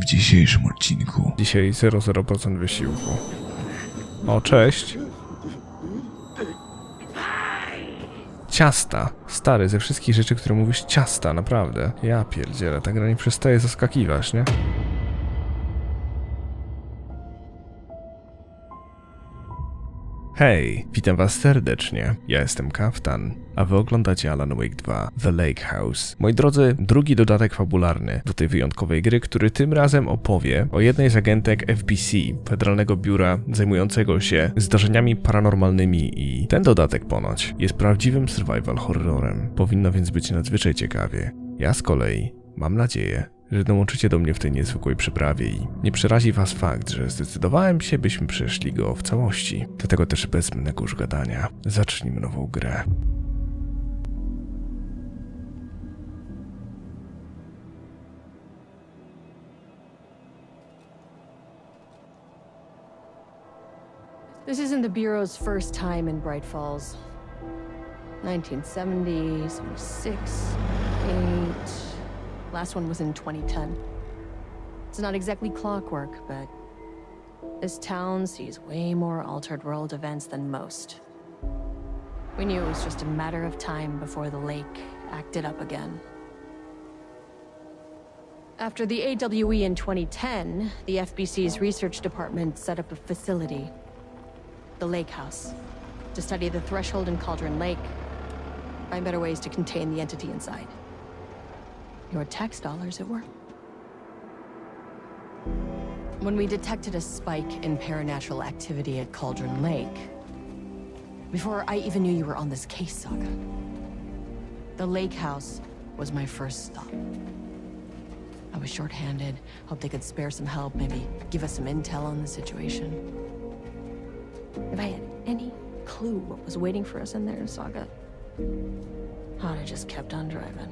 w dzisiejszym odcinku. Dzisiaj 0% wysiłku. O, cześć. Ciasta. Stary, ze wszystkich rzeczy, które mówisz, ciasta, naprawdę. Ja pierdzielę, ta gra nie przestaje zaskakiwać, nie? Hej, witam was serdecznie. Ja jestem Kaftan, a wy oglądacie Alan Wake 2 The Lake House. Moi drodzy, drugi dodatek fabularny do tej wyjątkowej gry, który tym razem opowie o jednej z agentek FBC, Federalnego Biura zajmującego się zdarzeniami paranormalnymi, i ten dodatek ponoć jest prawdziwym survival horrorem. Powinno więc być nadzwyczaj ciekawie. Ja z kolei mam nadzieję, że dołączycie do mnie w tej niezwykłej przyprawie i nie przerazi was fakt, że zdecydowałem się, byśmy przeszli go w całości. Dlatego też bez zbędnego już gadania zacznijmy nową grę. This isn't the Bureau's first time in Bright Falls. 1970, 76, 8... Last one was in 2010. It's not exactly clockwork, but this town sees way more altered world events than most. We knew it was just a matter of time before the lake acted up again. After the AWE in 2010, the FBC's research department set up a facility, the Lake House, to study the threshold in Cauldron Lake, find better ways to contain the entity inside. Your tax dollars at work. When we detected a spike in paranatural activity at Cauldron Lake, before I even knew you were on this case, Saga, the Lake House was my first stop. I was short-handed, hoped they could spare some help, maybe give us some intel on the situation. If I had any clue what was waiting for us in there, Saga, I'd have just kept on driving.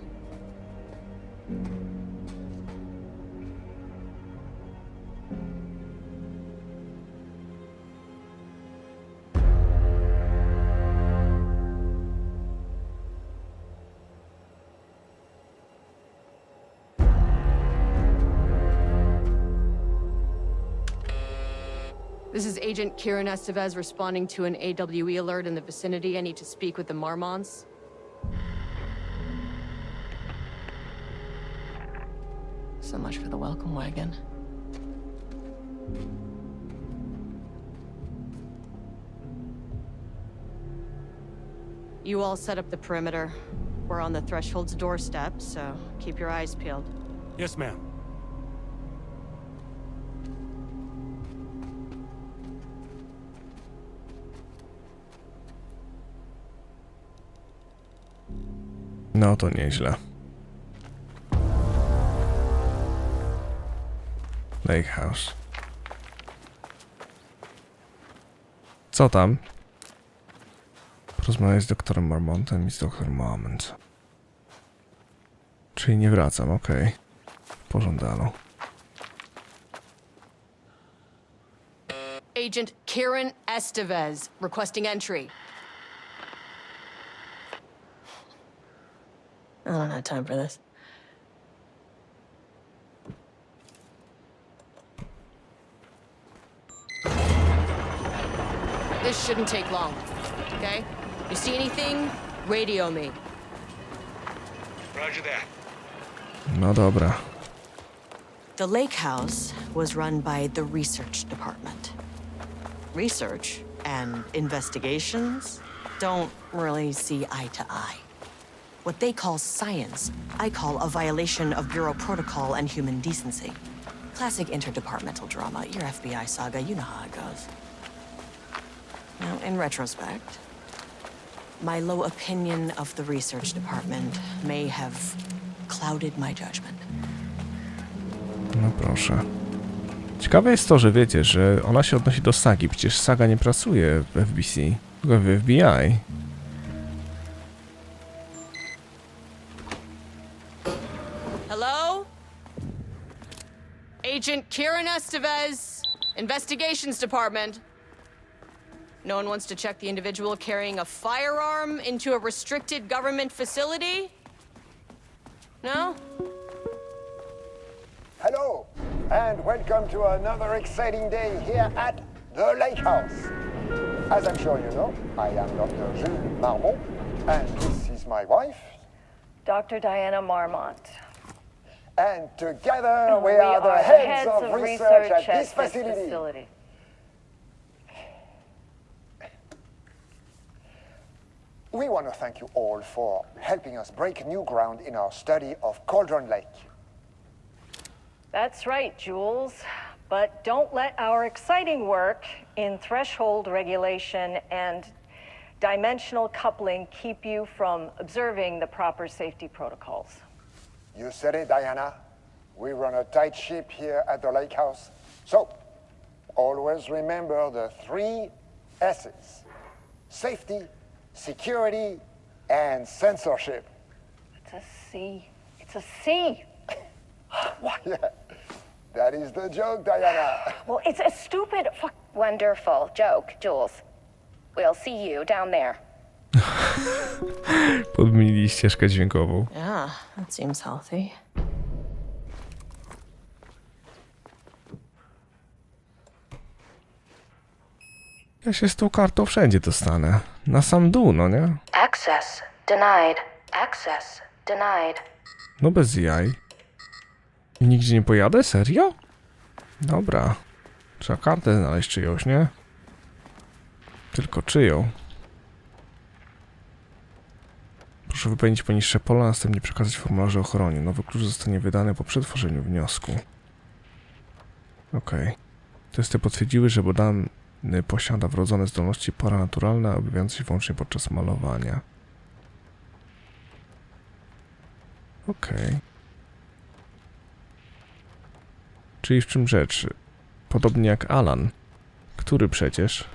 This is Agent Kieran Estevez responding to an AWE alert in the vicinity. I need to speak with the Marmonts. So much for the welcome wagon. You all set up the perimeter. We're on the threshold's doorstep, so keep your eyes peeled. Yes, ma'am. No to nieźle. Lake House. Co tam? Porozmawiać z doktorem Marmontem i z doktorem Marmont. Czyli nie wracam, okej. Pożądano. Agent Kieran Estevez, requesting entry. I don't have time for this. This shouldn't take long, okay? You see anything, radio me. Roger that. No dobra. The Lake House was run by the research department. Research and investigations don't really see eye to eye. What they call science, I call a violation of Bureau protocol and human decency. Classic interdepartmental drama. Your FBI saga, you know how it goes. Now, in retrospect, my low opinion of the research department may have clouded my judgment. No proszę. Ciekawe jest to, że wiecie, że ona się odnosi do Sagi. Przecież Saga nie pracuje w FBC, tylko w FBI. Hello? Agent Kieran Estevez, Investigations Department. No one wants to check the individual carrying a firearm into a restricted government facility? No? Hello, and welcome to another exciting day here at the Lake House. As I'm sure you know, I am Dr. Jules Marmont, and this is my wife. Dr. Diana Marmont. And together we are the heads of research at this facility. We want to thank you all for helping us break new ground in our study of Cauldron Lake. That's right, Jules. But don't let our exciting work in threshold regulation and dimensional coupling keep you from observing the proper safety protocols. You said it, Diana. We run a tight ship here at the Lake House. So, always remember the 3 S's. Safety, security, and censorship. It's a C. It's a C. What? Yeah, that is the joke, Diana. Well, it's a stupid fuck. Wonderful joke, Jules. We'll see you down there. Podmienili ścieżkę dźwiękową. Yeah, that seems healthy. Ja się z tą kartą wszędzie dostanę. Na sam dół, no nie? Access denied. Access denied. No bez jaj. I nigdzie nie pojadę? Serio? Dobra. Trzeba kartę znaleźć czyjąś, nie? Tylko czyją? Proszę wypełnić poniższe pola, następnie przekazać formularze ochronie. Nowy klucz zostanie wydany po przetworzeniu wniosku. Okej. Testy potwierdziły, że badany posiada wrodzone zdolności paranaturalne, objawiające się wyłącznie podczas malowania. Okej. Czyli w czym rzecz? Podobnie jak Alan, który przecież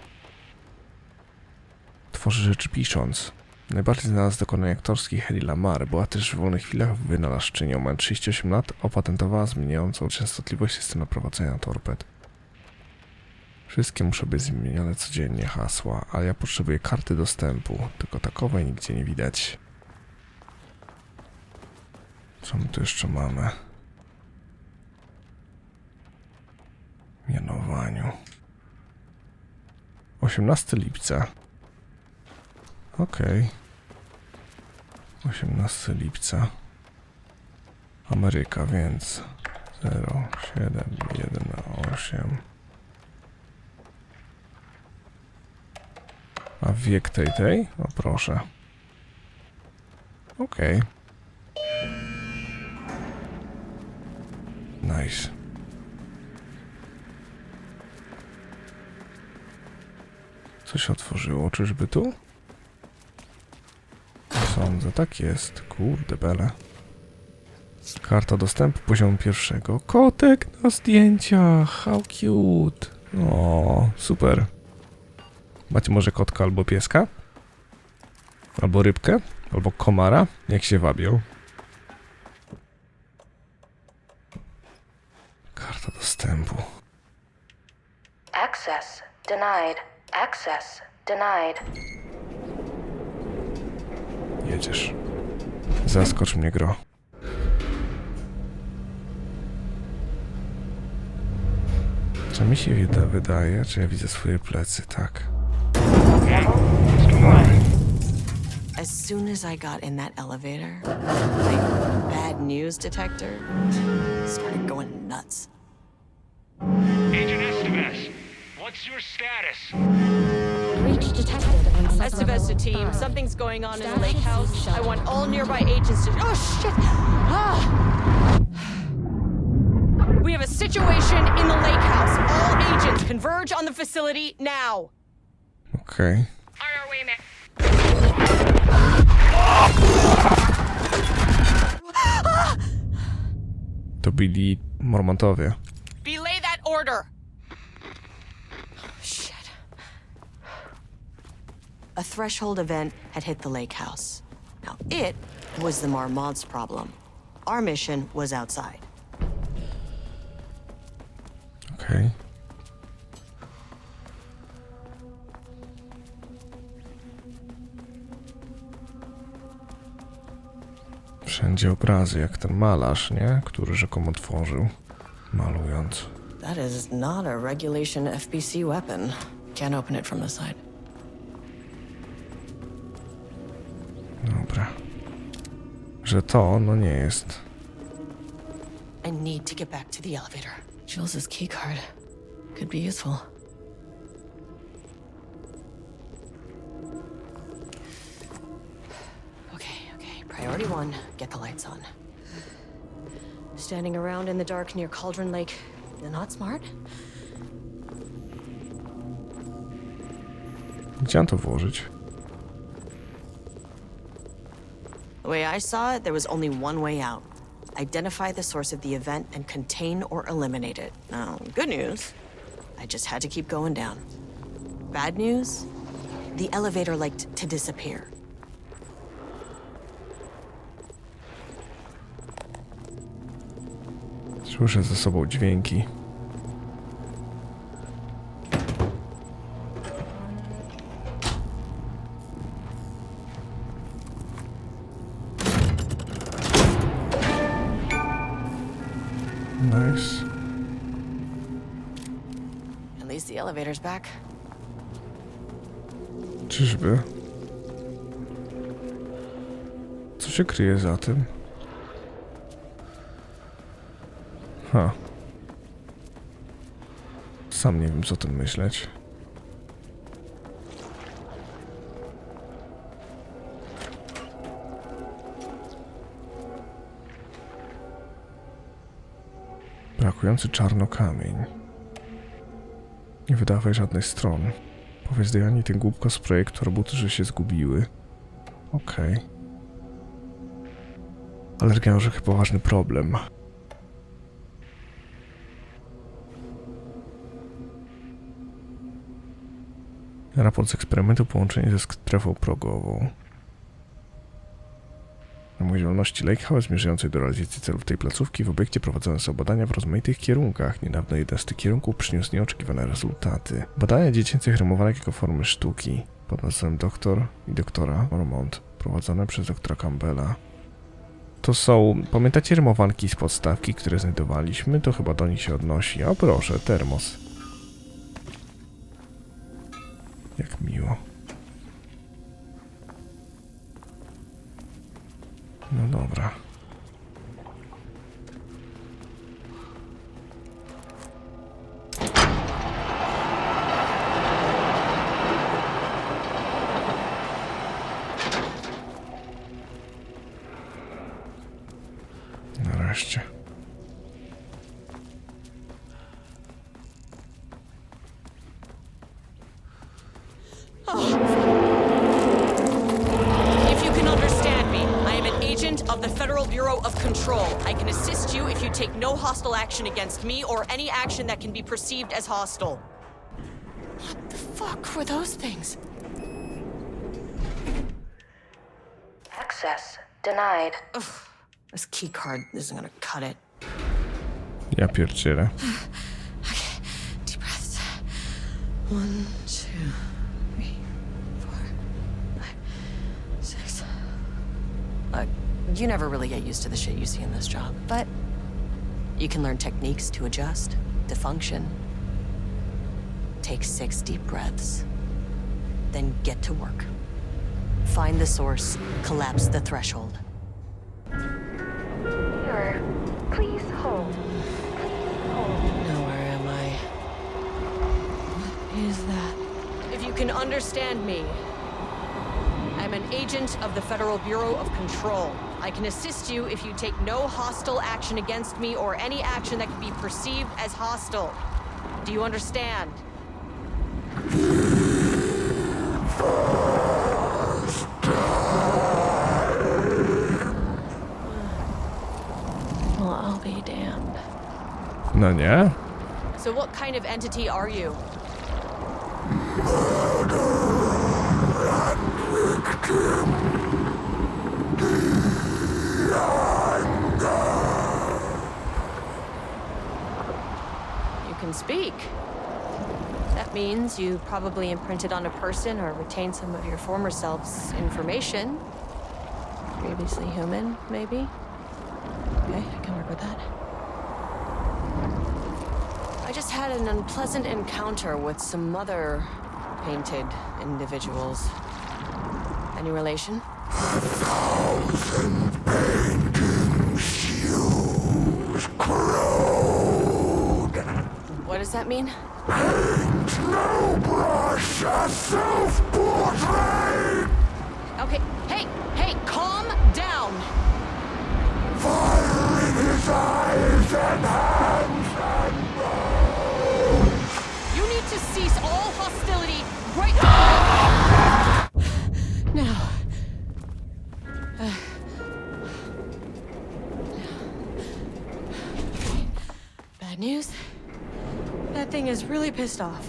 tworzy rzeczy pisząc. Najbardziej znana z dokonań aktorskich Hedy Lamar była też w wolnych chwilach wynalazczynią. Mając 38 lat opatentowała zmieniającą częstotliwość systemu prowadzenia torped. Wszystkie muszą być zmieniane codziennie hasła, a ja potrzebuję karty dostępu. Tylko takowej nigdzie nie widać. Co my tu jeszcze mamy? Mianowaniu. 18 lipca. Okej. 18 lipca. Ameryka, więc 0718. A wiek tej? O proszę. Okej. Nice. Co się otworzyło? Czyżby tu? Sądzę, tak jest. Kurde bele. Karta dostępu poziomu 1. Kotek na zdjęciach. How cute. O, super. Macie może kotka albo pieska? Albo rybkę? Albo komara? Jak się wabią? Karta dostępu. Access denied. Access denied. Jedziesz. Zaskocz mnie, Gro. Czy mi się wydaje, czy ja widzę swoje plecy? Tak. As soon as I got in that elevator, my bad news detector started going nuts. Agent Estevez, what's your status? Breach detected on site Estevez to level team, 5. something's going on in the Status lake house. shut. I want all nearby agents to... Oh, shit! Ah! We have a situation in the lake house. All agents converge on the facility now. Okej. On our way, man. To byli Mormontowie. Belay that order. Shit. A threshold event had hit the lake house. Now, it was the Marmont's problem. Our mission was outside. Okej. Wszędzie obrazy, jak ten malarz, nie? Który rzekomo tworzył Malując. That is not a regulation FBC weapon. Can't open it from the side. Dobra. Że to, no nie jest. I need to get back to the elevator. Jules's keycard could be useful. Okay. Priority 1, get the lights on. Standing around in the dark near Cauldron Lake, not smart? Gdzie mam to włożyć? The way I saw it, there was only one way out. Identify the source of the event and contain or eliminate it. Now, good news, I just had to keep going down. Bad news, the elevator liked to disappear. Słyszę za sobą dźwięki. Nice. At least the elevator's back. Czyżby? Co się kryje za tym? Sam nie wiem, co o tym myśleć. Brakujący czarnokamień. Nie wydawaj żadnej strony. Powiedz Dianie, ten głupko z projektu roboty, że się zgubiły. Okej. Alergia może chyba poważny problem. Raport z eksperymentu, połączenie ze strefą progową. Na mojej działalności Lake House zmierzającej do realizacji celów tej placówki w obiekcie prowadzone są badania w rozmaitych kierunkach. Niedawno jeden z tych kierunków przyniósł nieoczekiwane rezultaty. Badania dziecięcych rymowanek jako formy sztuki pod nazwą Doktor i Doktora Ormond, prowadzone przez doktora Campbella. To są, pamiętacie rymowanki z podstawki, które znajdowaliśmy? To chyba do nich się odnosi. O proszę, termos. Jak miło. No dobra. Nareszcie. If you can understand me, I am an agent of the Federal Bureau of Control. I can assist you if you take no hostile action against me or any action that can be perceived as hostile. What the fuck were those things? Access denied. Ugh, this key card isn't gonna cut it. Ja pierdzielę. Okay, deep breaths. 1, 2, 3, 4, 5, 6. Look, you never really get used to the shit you see in this job, but you can learn techniques to adjust, to function. Take 6 deep breaths, then get to work. Find the source, collapse the threshold. Here, please hold. Now where am I? What is that? If you can understand me, I'm an agent of the Federal Bureau of Control. I can assist you if you take no hostile action against me or any action that can be perceived as hostile. Do you understand? Well, I'll be damned. No nie? So what kind of entity are you? You can speak. That means you probably imprinted on a person or retained some of your former self's information. Previously human, maybe? Okay, I can work with that. just had an unpleasant encounter with some other painted individuals. Any relation? What does that mean? Okay, hey, calm down! You need to cease all hostility right now. Bad news? That thing is really pissed off.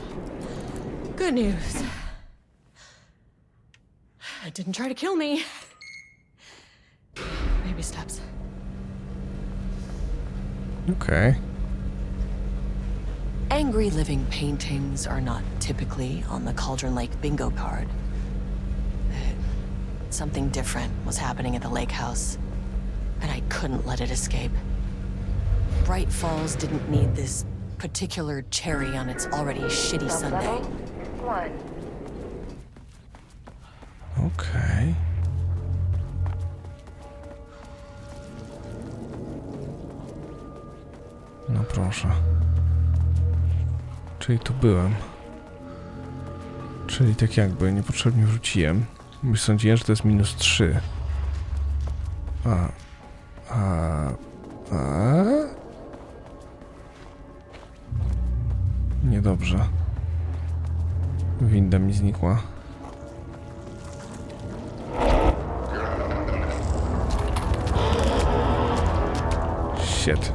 Good news. It didn't try to kill me. Baby steps. Okej. Angry living paintings are not typically on the Cauldron Lake bingo card. Something different was happening at the lake house, and I couldn't let it escape. Bright Falls didn't need this particular cherry on its already shitty sundae. One. Okej. No proszę. Czyli tu byłem. Czyli tak jakby niepotrzebnie wróciłem. Sądziłem, że to jest -3. Niedobrze. Winda mi znikła. Shit.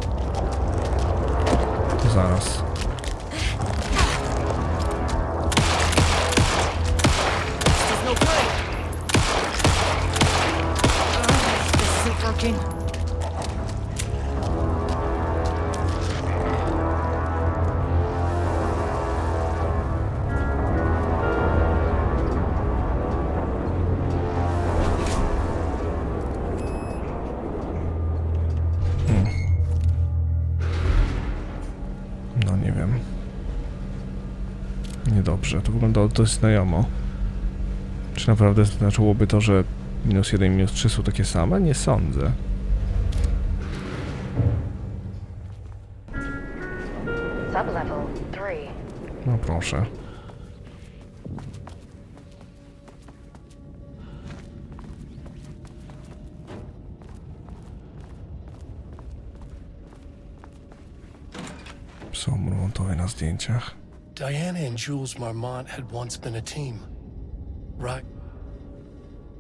To zaraz. This is no good. This isn't working. No nie wiem. Niedobrze, to wyglądało dość znajomo. Czy naprawdę znaczyłoby to, że -1 i -3 są takie same? Nie sądzę. Sublevel 3. No proszę. Są remontowe na zdjęciach. Diana and Jules Marmont had once been a team. Right.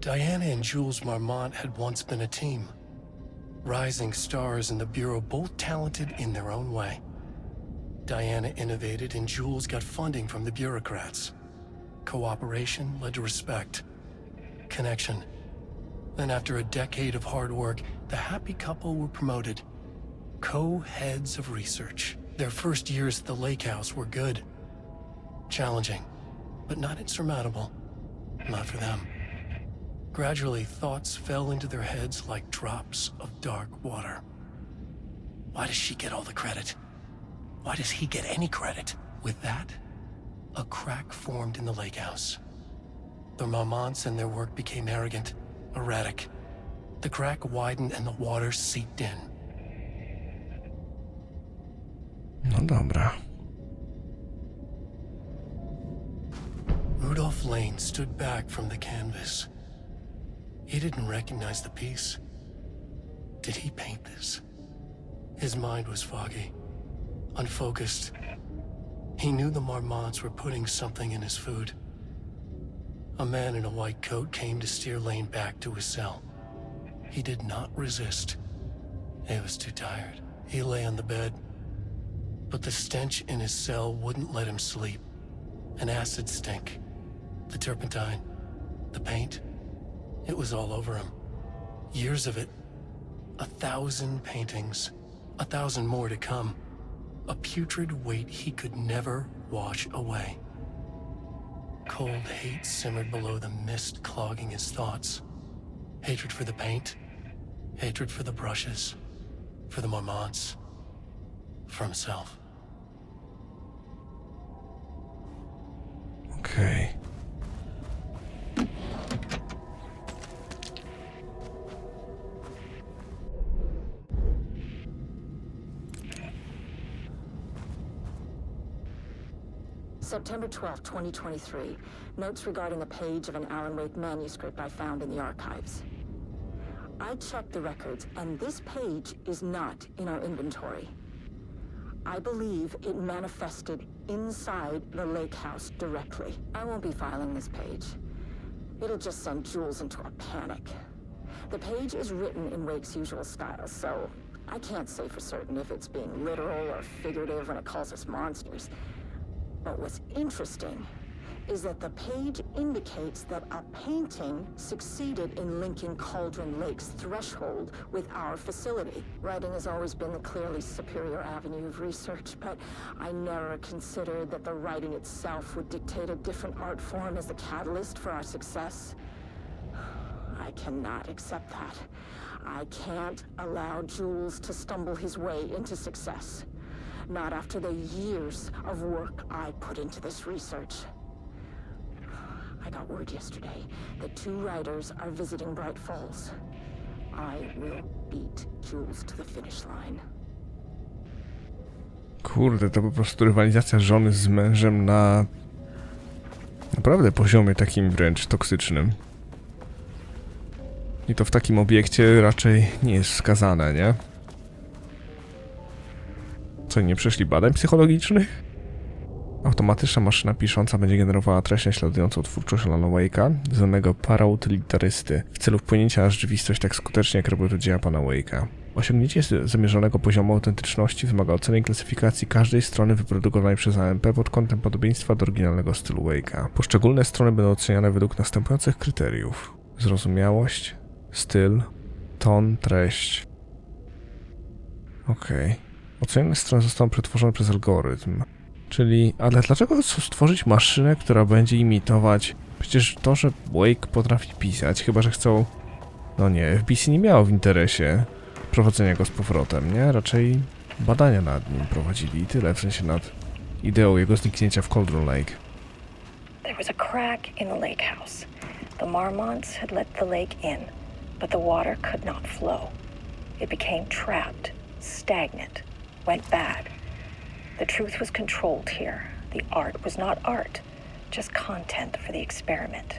Diana and Jules Marmont had once been a team. Rising stars in the Bureau, both talented in their own way. Diana innovated and Jules got funding from the bureaucrats. Cooperation led to respect. Connection. Then after a decade of hard work, the happy couple were promoted. Co-heads of research. Their first years at the lake house were good. Challenging, but not insurmountable. Not for them. Gradually, thoughts fell into their heads like drops of dark water. Why does she get all the credit? Why does he get any credit? With that, a crack formed in the lake house. The Marmonts and their work became arrogant, erratic. The crack widened and the water seeped in. No dobra. Rudolph Lane stood back from the canvas. He didn't recognize the piece. Did he paint this? His mind was foggy, unfocused. He knew the Marmonts were putting something in his food. A man in a white coat came to steer Lane back to his cell. He did not resist. He was too tired. He lay on the bed, but the stench in his cell wouldn't let him sleep. An acid stink. The turpentine. The paint. It was all over him. Years of it. 1,000 paintings. 1,000 more to come. A putrid weight he could never wash away. Cold hate simmered below the mist clogging his thoughts. Hatred for the paint. Hatred for the brushes. For the Marmonts. For himself. Okej. September 12, 2023. Notes regarding a page of an Alan Wake manuscript I found in the archives. I checked the records, and this page is not in our inventory. I believe it manifested inside the lake house directly. I won't be filing this page. It'll just send Jules into a panic. The page is written in Wake's usual style, so I can't say for certain if it's being literal or figurative when it calls us monsters. But what's interesting is that the page indicates that a painting succeeded in linking Cauldron Lake's threshold with our facility. Writing has always been the clearly superior avenue of research, but I never considered that the writing itself would dictate a different art form as the catalyst for our success. I cannot accept that. I can't allow Jules to stumble his way into success. Not after the years of work I put into this research. I got word yesterday that 2 writers are visiting Bright Falls. I will beat Jules to the finish line. Kurde, to po prostu rywalizacja żony z mężem na naprawdę poziomie takim wręcz toksycznym. I to w takim obiekcie raczej nie jest wskazane, nie? Co, nie przeszli badań psychologicznych? Automatyczna maszyna pisząca będzie generowała treść naśladującą twórczość Alana Wake'a, znanego parautilitarysty, w celu wpłynięcia na rzeczywistość tak skutecznie, jak robią to dzieła pana Wake'a. Osiągnięcie zamierzonego poziomu autentyczności wymaga oceny i klasyfikacji każdej strony wyprodukowanej przez AMP pod kątem podobieństwa do oryginalnego stylu Wake'a. Poszczególne strony będą oceniane według następujących kryteriów: zrozumiałość, styl, ton, treść. Okej. Ocenione strony zostaną przetworzone przez algorytm. Czyli, ale dlaczego stworzyć maszynę, która będzie imitować? Przecież to, że Wake potrafi pisać, chyba że chcą... No nie, FBC nie miało w interesie prowadzenia go z powrotem, nie? Raczej badania nad nim prowadzili i tyle, w sensie nad ideą jego zniknięcia w Cauldron Lake. There was a crack in the lake house. The marmots had let the lake in, but the water could not flow. It became trapped, stagnant, went bad. The truth was controlled here. The art was not art, just content for the experiment.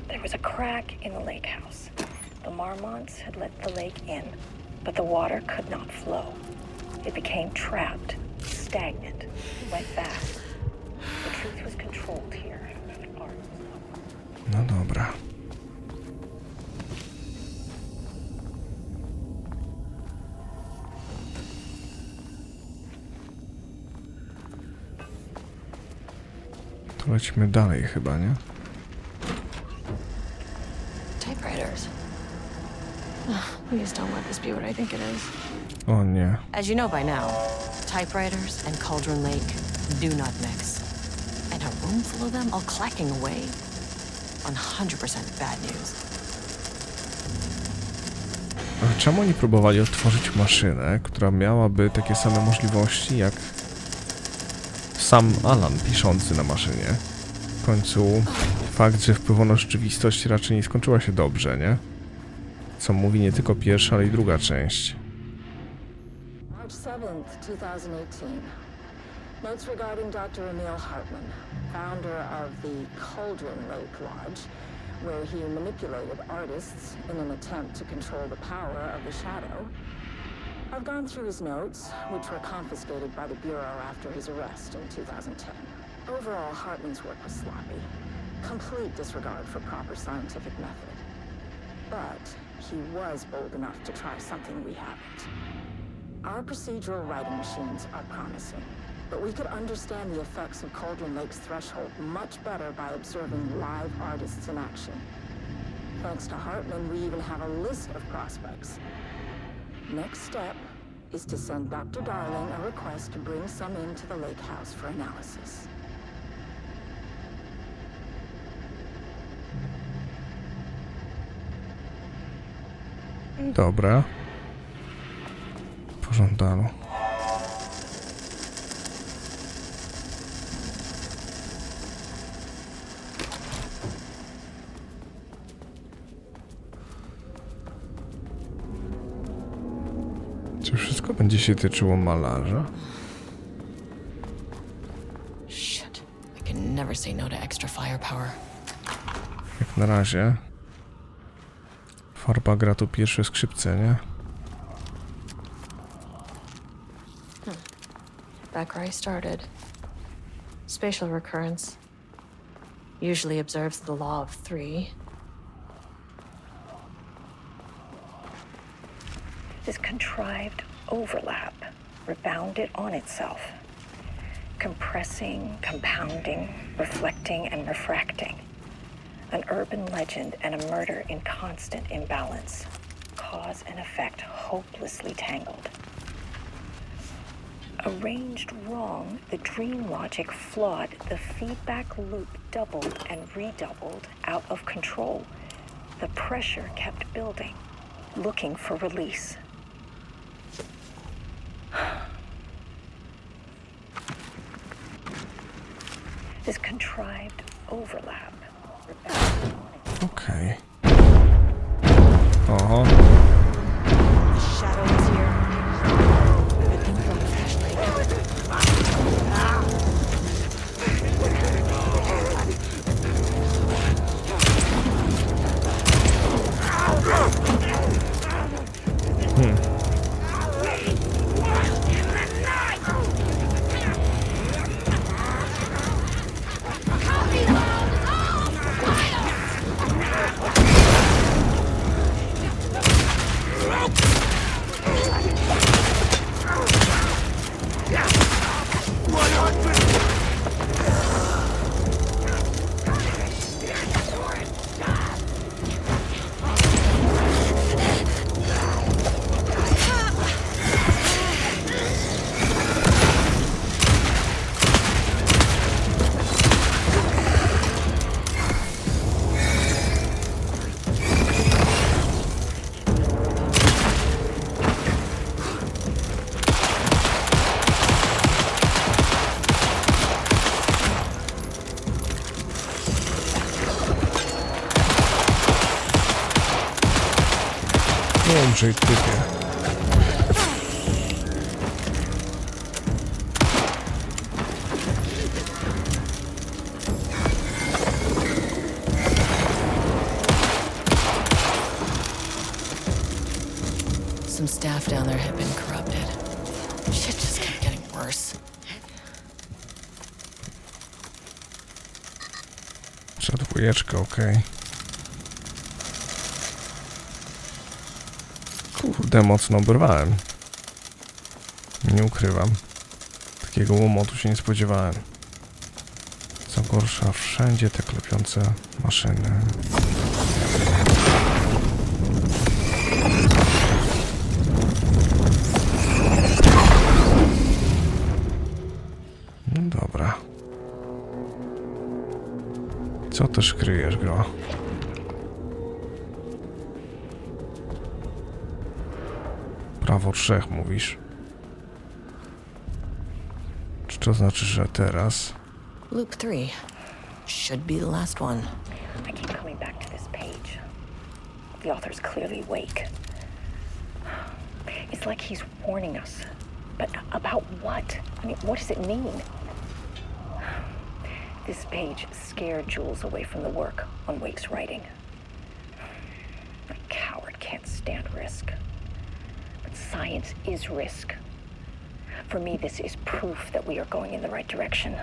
There was a crack in the lake house. The marmots had let the lake in, but the water could not flow. It became trapped, stagnant, went bad. The truth was controlled here. Art was not. No dobra. To lecimy dalej chyba, nie? Typewriters. Please don't let this be what I think it is. O nie. As you know by now, typewriters and Cauldron Lake do not mix. And a room full of them all clacking away? 100% bad news. A czemu oni próbowali odtworzyć maszynę, która miałaby takie same możliwości jak sam Alan piszący na maszynie? W końcu fakt, że wpływa na rzeczywistość raczej nie skończyła się dobrze, nie? Co mówi nie tylko pierwsza, ale i druga część. March 7th, 2018. Notes regarding Dr. Emil Hartman, founder of the Cauldron Lake Lodge, where he manipulated artists in an attempt to control the power of the shadow. I've gone through his notes, which were confiscated by the Bureau after his arrest in 2010. Overall, Hartman's work was sloppy. Complete disregard for proper scientific method. But he was bold enough to try something we haven't. Our procedural writing machines are promising, but we could understand the effects of Cauldron Lake's threshold much better by observing live artists in action. Thanks to Hartman, we even have a list of prospects. Next step is to send Dr. Darling a request to bring some into the lake house for analysis. Dobra. Pożądano. Czy wszystko będzie się tyczyło malarza? Shit. I can never say no to extra firepower. Jak na razie. Farba gra tu pierwsze skrzypce, nie? Back where I started. Spatial recurrence usually observes the law of three. This contrived overlap rebounded on itself, compressing, compounding, reflecting, and refracting. An urban legend and a murder in constant imbalance. Cause and effect hopelessly tangled. Arranged wrong, the dream logic flawed, the feedback loop doubled and redoubled, out of control. The pressure kept building, looking for release. This contrived overlap. Okej. Oho. Shadow is here. Good thing for a flashlight. Mądrzej typie. Some staff down there had been corrupted. Shit just kept getting worse. Dwójeczka, okej. Kurde, mocno oberwałem. Nie ukrywam. Takiego łomotu się nie spodziewałem. Co gorsza, wszędzie te klepiące maszyny. No dobra. Co też kryjesz, Gra? Prawo 3 mówisz. Czy to znaczy, że teraz? Loop 3. Should be the last one. I keep coming back to this page. The author's clearly Wake. It's like he's warning us. But about what? I mean, what does it mean? This page scared Jules away from the work on Wake's writing. A coward can't stand risk. But science is risk. For me, this is proof that we are going in the right direction.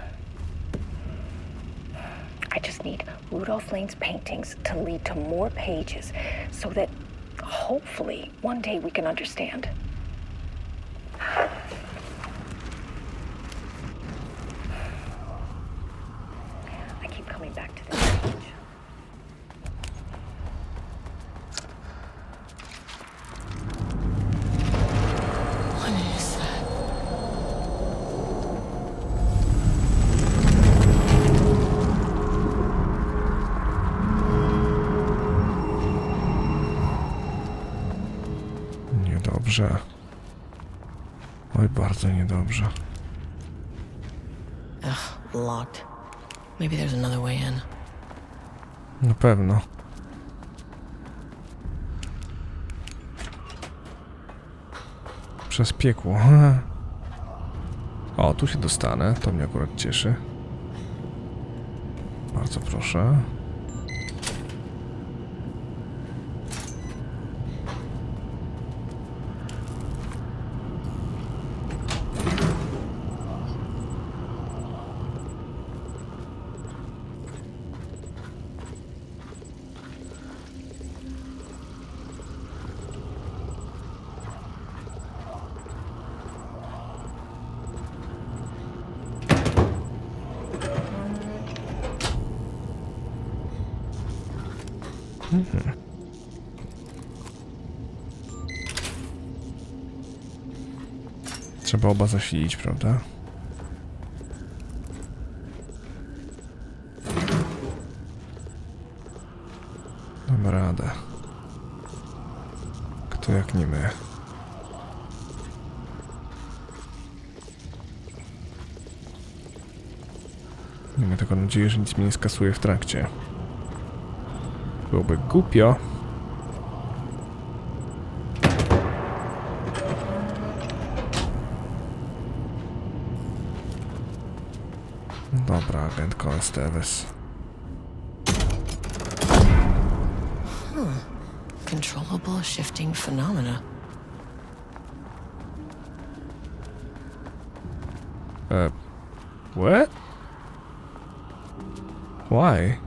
I just need Rudolph Lane's paintings to lead to more pages so that hopefully one day we can understand. I keep coming back to this page. What is that? Niedobrze. Oj, bardzo niedobrze. Ugh, locked. Maybe there's another way in. Na pewno. Przez piekło. O, tu się dostanę. To mnie akurat cieszy. Bardzo proszę. Trzeba oba zasilić, prawda? Dam radę. Kto jak nie my. Miejmy tylko nadzieję, że nic mnie nie skasuje w trakcie. Byłoby głupio. Dobra, agentko Esteves. Controllable shifting phenomena. What? Why?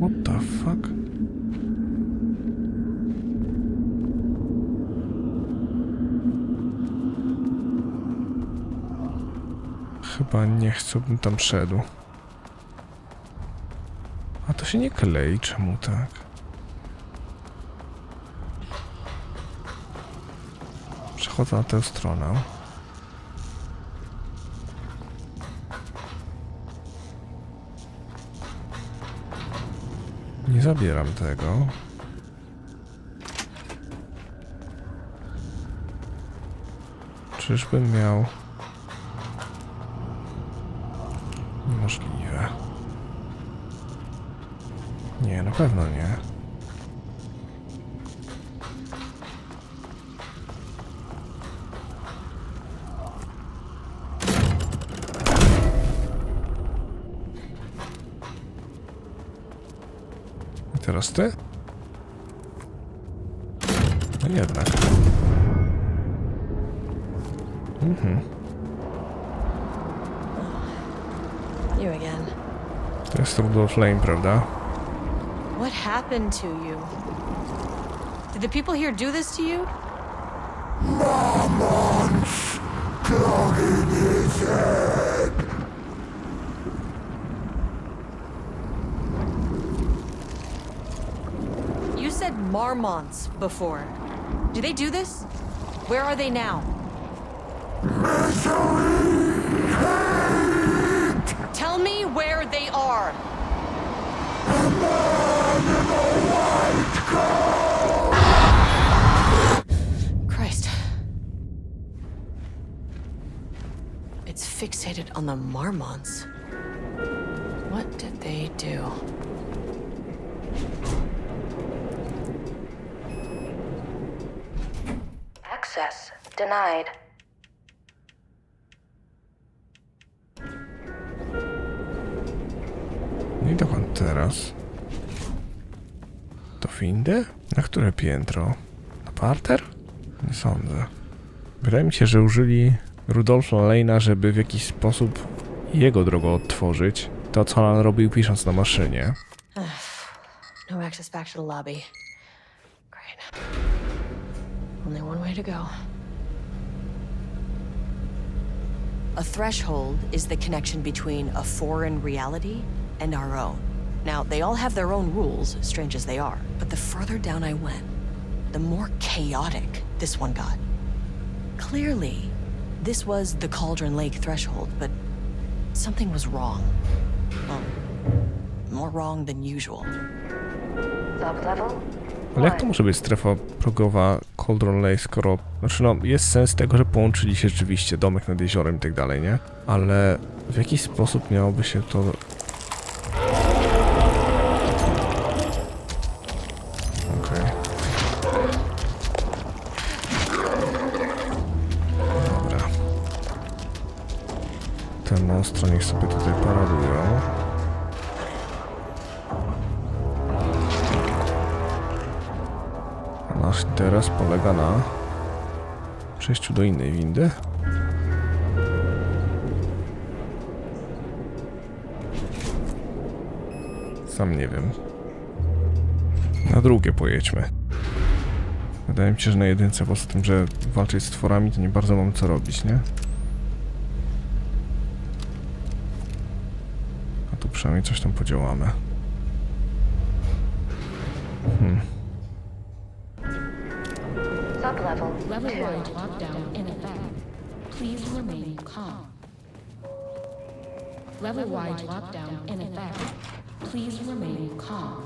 What the fuck? Chyba nie chcę, bym tam szedł. A to się nie klei, czemu tak? Przechodzę na tę stronę. Nie zabieram tego. Czyżbym miał... Niemożliwe. Nie, na pewno nie. I teraz ty? No jednak. You again. To jest Rudolph Lane, prawda? What happened to you? Did the people here do this to you? You said marmots before. Do they do this? Where are they now? Tell me where they are. Christ. It's fixated on the marmots. What did they do? Access denied. No i dokąd teraz? Do windy? Na które piętro? Na parter? Nie sądzę. Wydaje mi się, że użyli Rudolpha Lane'a, żeby w jakiś sposób jego drogę odtworzyć. To, co Alan robił pisząc na maszynie. No access back to the lobby. Great. Only one way to go. A threshold is the connection between a foreign reality and our own. Now, they all have their own rules, strange as they are, but the further down I went, the more chaotic this one got. Clearly, this was the Cauldron Lake threshold, but something was wrong. Well, more wrong than usual. Ale jak to może być strefa progowa Cauldron Lake, skoro... Znaczy no, jest sens tego, że połączyli się rzeczywiście domek nad jeziorem i tak dalej, nie? Ale w jaki sposób miałoby się to... Okej. Dobra. Te monstro niech sobie tutaj paradują. Nasz interes polega na przejściu do innej windy. Sam nie wiem. Na drugie pojedźmy. Wydaje mi się, że na jedynce, poza tym, że walczyć z tworami, to nie bardzo mam co robić, nie? A tu przynajmniej coś tam podziałamy. Level-wide lockdown in effect. Please remain calm. Level-wide lockdown in effect. Please remain calm.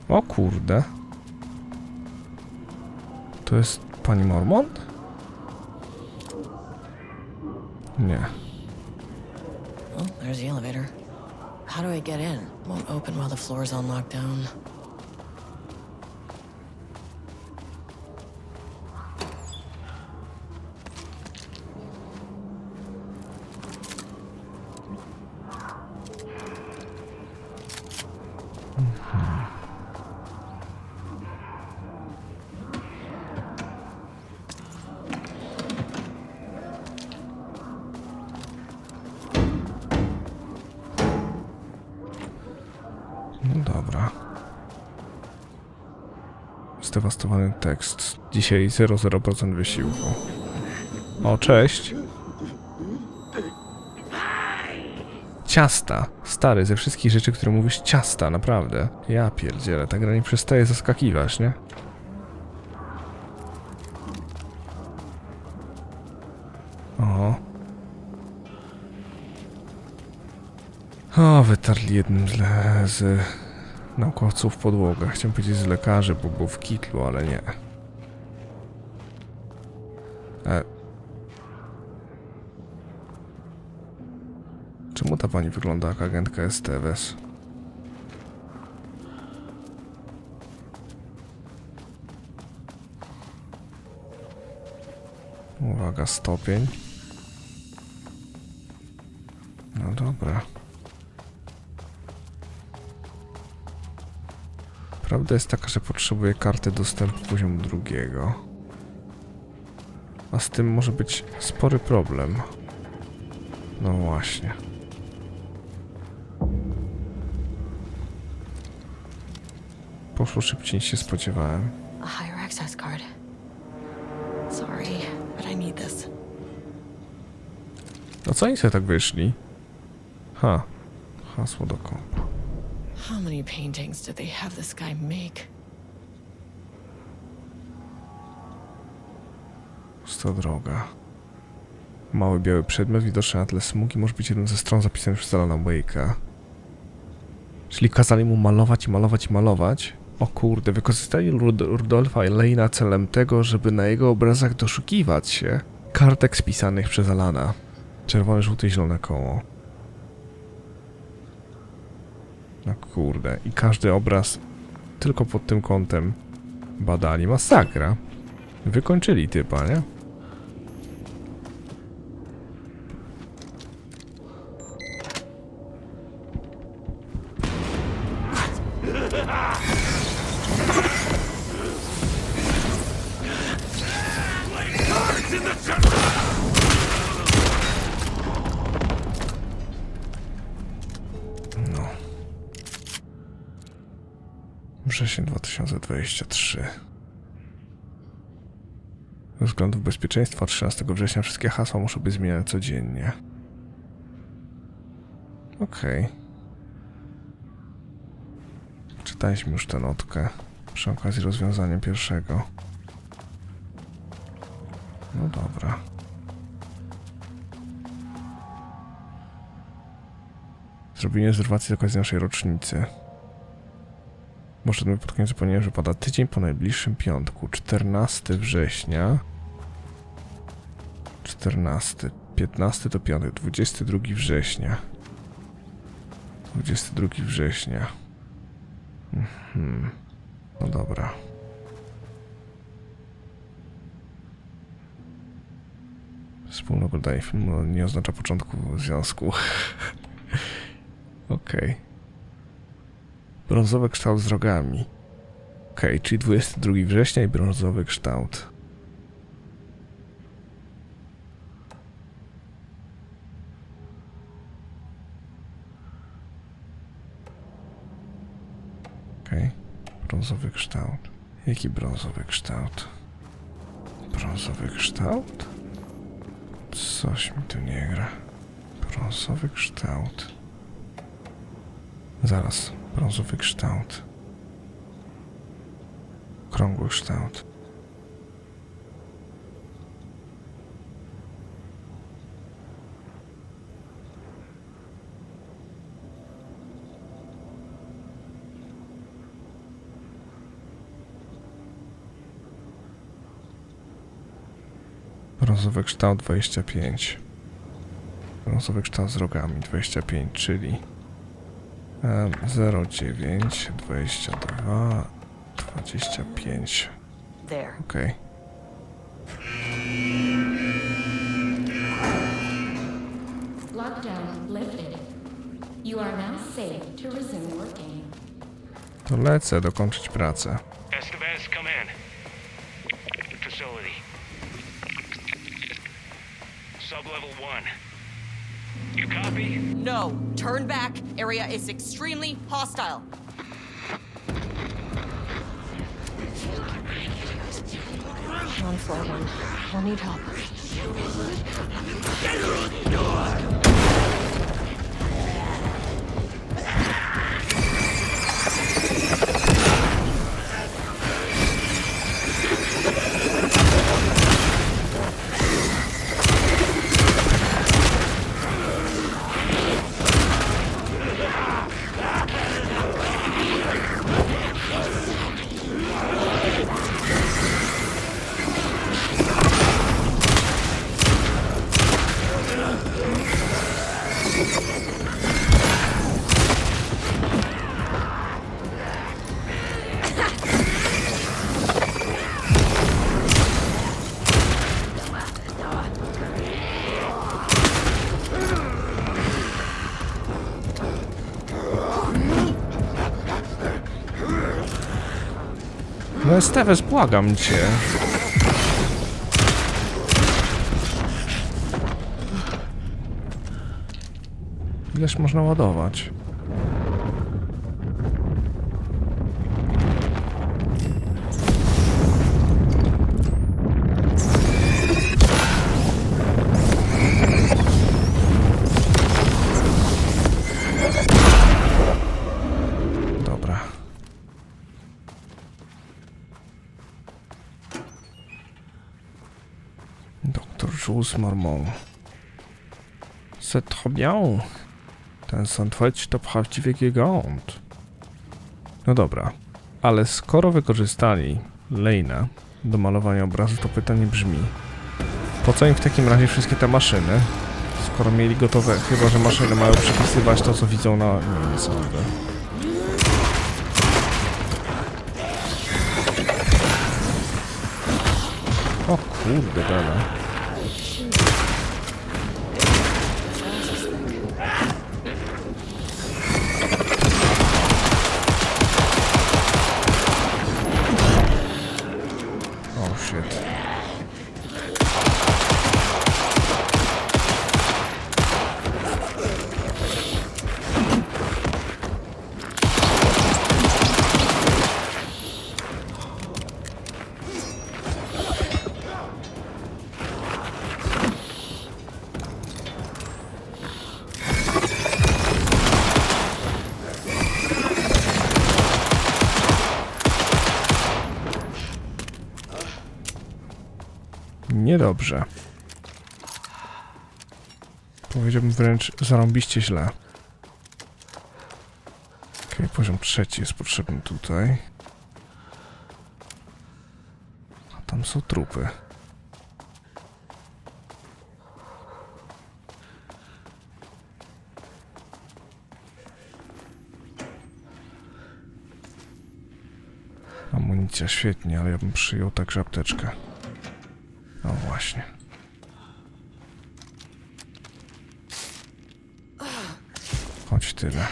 O kurde. To jest pani Mormon? Nie. Well, there's the elevator. How do I get in? Won't open while the floor's on lockdown. No dobra. Zdewastowany tekst. Dzisiaj 0% wysiłku. O, cześć. Ciasta. Stary, ze wszystkich rzeczy, które mówisz, ciasta, naprawdę. Ja pierdzielę, ta gra nie przestaje zaskakiwać, nie? Oho. O, wytarli jednym z naukowców podłogę. Chciałem powiedzieć z lekarzy, bo był w kitlu, ale nie. Czemu ta pani wygląda jak agentka Esteves? Uwaga, stopień. No dobra. Prawda jest taka, że potrzebuję karty dostępu poziomu drugiego. A z tym może być spory problem. No właśnie. Poszło szybciej niż się spodziewałem. A higher access card. Sorry, but I need this. No co oni sobie tak wyszli? Ha. Hasło do kompa. How many paintings did they have this guy make? Pusta droga. Mały biały przedmiot widoczny na tle smugi może być jedną ze stron zapisanych przez Alana Wake'a. Czyli kazali mu malować i malować i malować. O kurde, wykorzystali Rudolfa Lejna celem tego, żeby na jego obrazach doszukiwać się kartek spisanych przez Alana. Czerwone, żółte i zielone koło. No kurde, i każdy obraz tylko pod tym kątem badali. Masakra. Wykończyli typa, nie? Wrzesień 2023. Ze względów bezpieczeństwa 13 września wszystkie hasła muszą być zmieniane codziennie. Okej. Czytaliśmy już tę notkę przy okazji rozwiązania pierwszego. No dobra. Zrobienie rezerwacji z okazji naszej rocznicy. Poszedłem pod koniec, ponieważ wypada tydzień po najbliższym piątku. 14 września. 14. 15 to piątek. 22 września. 22 września. No dobra. Wspólne oglądanie filmu nie oznacza początku związku. Okej. Brązowy kształt z rogami. Okej, czyli 22 września i brązowy kształt. Okej. Brązowy kształt. Jaki brązowy kształt? Brązowy kształt? Coś mi tu nie gra. Brązowy kształt. Zaraz. Brązowy kształt. Okrągły kształt. Brązowy kształt 25. Brązowy kształt z rogami 25, czyli 09, 22, 25. There. Okej. Lockdown lifted. You are now safe to resume working. To lecę dokończyć pracę. Estevez, come in. Facility. Sublevel 1. You copy? No, turn back. Area is extremely hostile. On floor 1. We'll need help. No Estevez, błagam cię. Ileż można ładować? Dobra. Doktor Jules Marmont. C'est trop bien. Ten sandwich to prawdziwy gigant. No dobra, ale skoro wykorzystali Lane'a do malowania obrazu, to pytanie brzmi: po co im w takim razie wszystkie te maszyny? Skoro mieli gotowe, chyba że maszyny mają przepisywać to, co widzą na... Nie sądzę. O kurde, dana. Oh shit. Niedobrze. Powiedziałbym wręcz zarąbiście źle. Okej, poziom 3 jest potrzebny tutaj. A tam są trupy. Amunicja świetnie, ale ja bym przyjął także apteczkę. O właśnie. Choć tyle.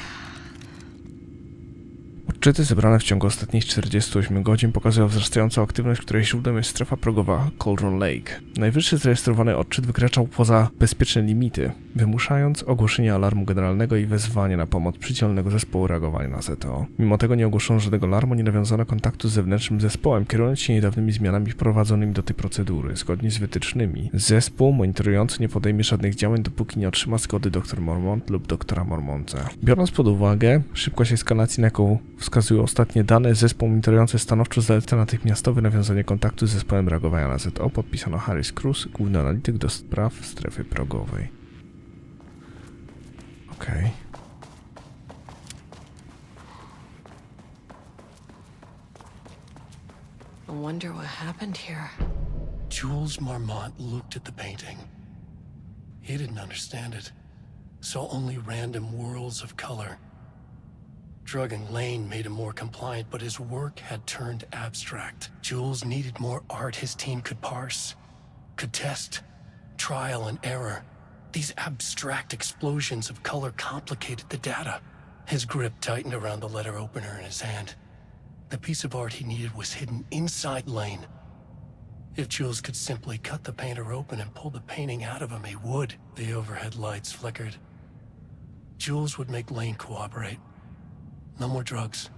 Odczyty zebrane w ciągu ostatnich 48 godzin pokazują wzrastającą aktywność, której źródłem jest strefa progowa Cauldron Lake. Najwyższy zarejestrowany odczyt wykraczał poza bezpieczne limity, wymuszając ogłoszenie alarmu generalnego i wezwanie na pomoc przydzielnego zespołu reagowania na ZTO. Mimo tego nie ogłoszono żadnego alarmu, nie nawiązano kontaktu z zewnętrznym zespołem, kierując się niedawnymi zmianami wprowadzonymi do tej procedury. Zgodnie z wytycznymi, zespół monitorujący nie podejmie żadnych działań, dopóki nie otrzyma zgody dr Mormont lub doktora Mormonta. Biorąc pod uwagę szybkość eskalacji, na jaką wskazują ostatnie dane, zespół monitorujący stanowczo zaleca natychmiastowe nawiązanie kontaktu z zespołem reagowania na ZTO. Podpisano Harris Cruz, główny analityk do spraw strefy progowej. Okej. I wonder what happened here. Jules Marmont looked at the painting. He didn't understand it. Saw only random whirls of color. Drugging Lane made him more compliant, but his work had turned abstract. Jules needed more art his team could parse, could test, trial and error. These abstract explosions of color complicated the data. His grip tightened around the letter opener in his hand. The piece of art he needed was hidden inside Lane. If Jules could simply cut the painter open and pull the painting out of him, he would. The overhead lights flickered. Jules would make Lane cooperate. No more drugs.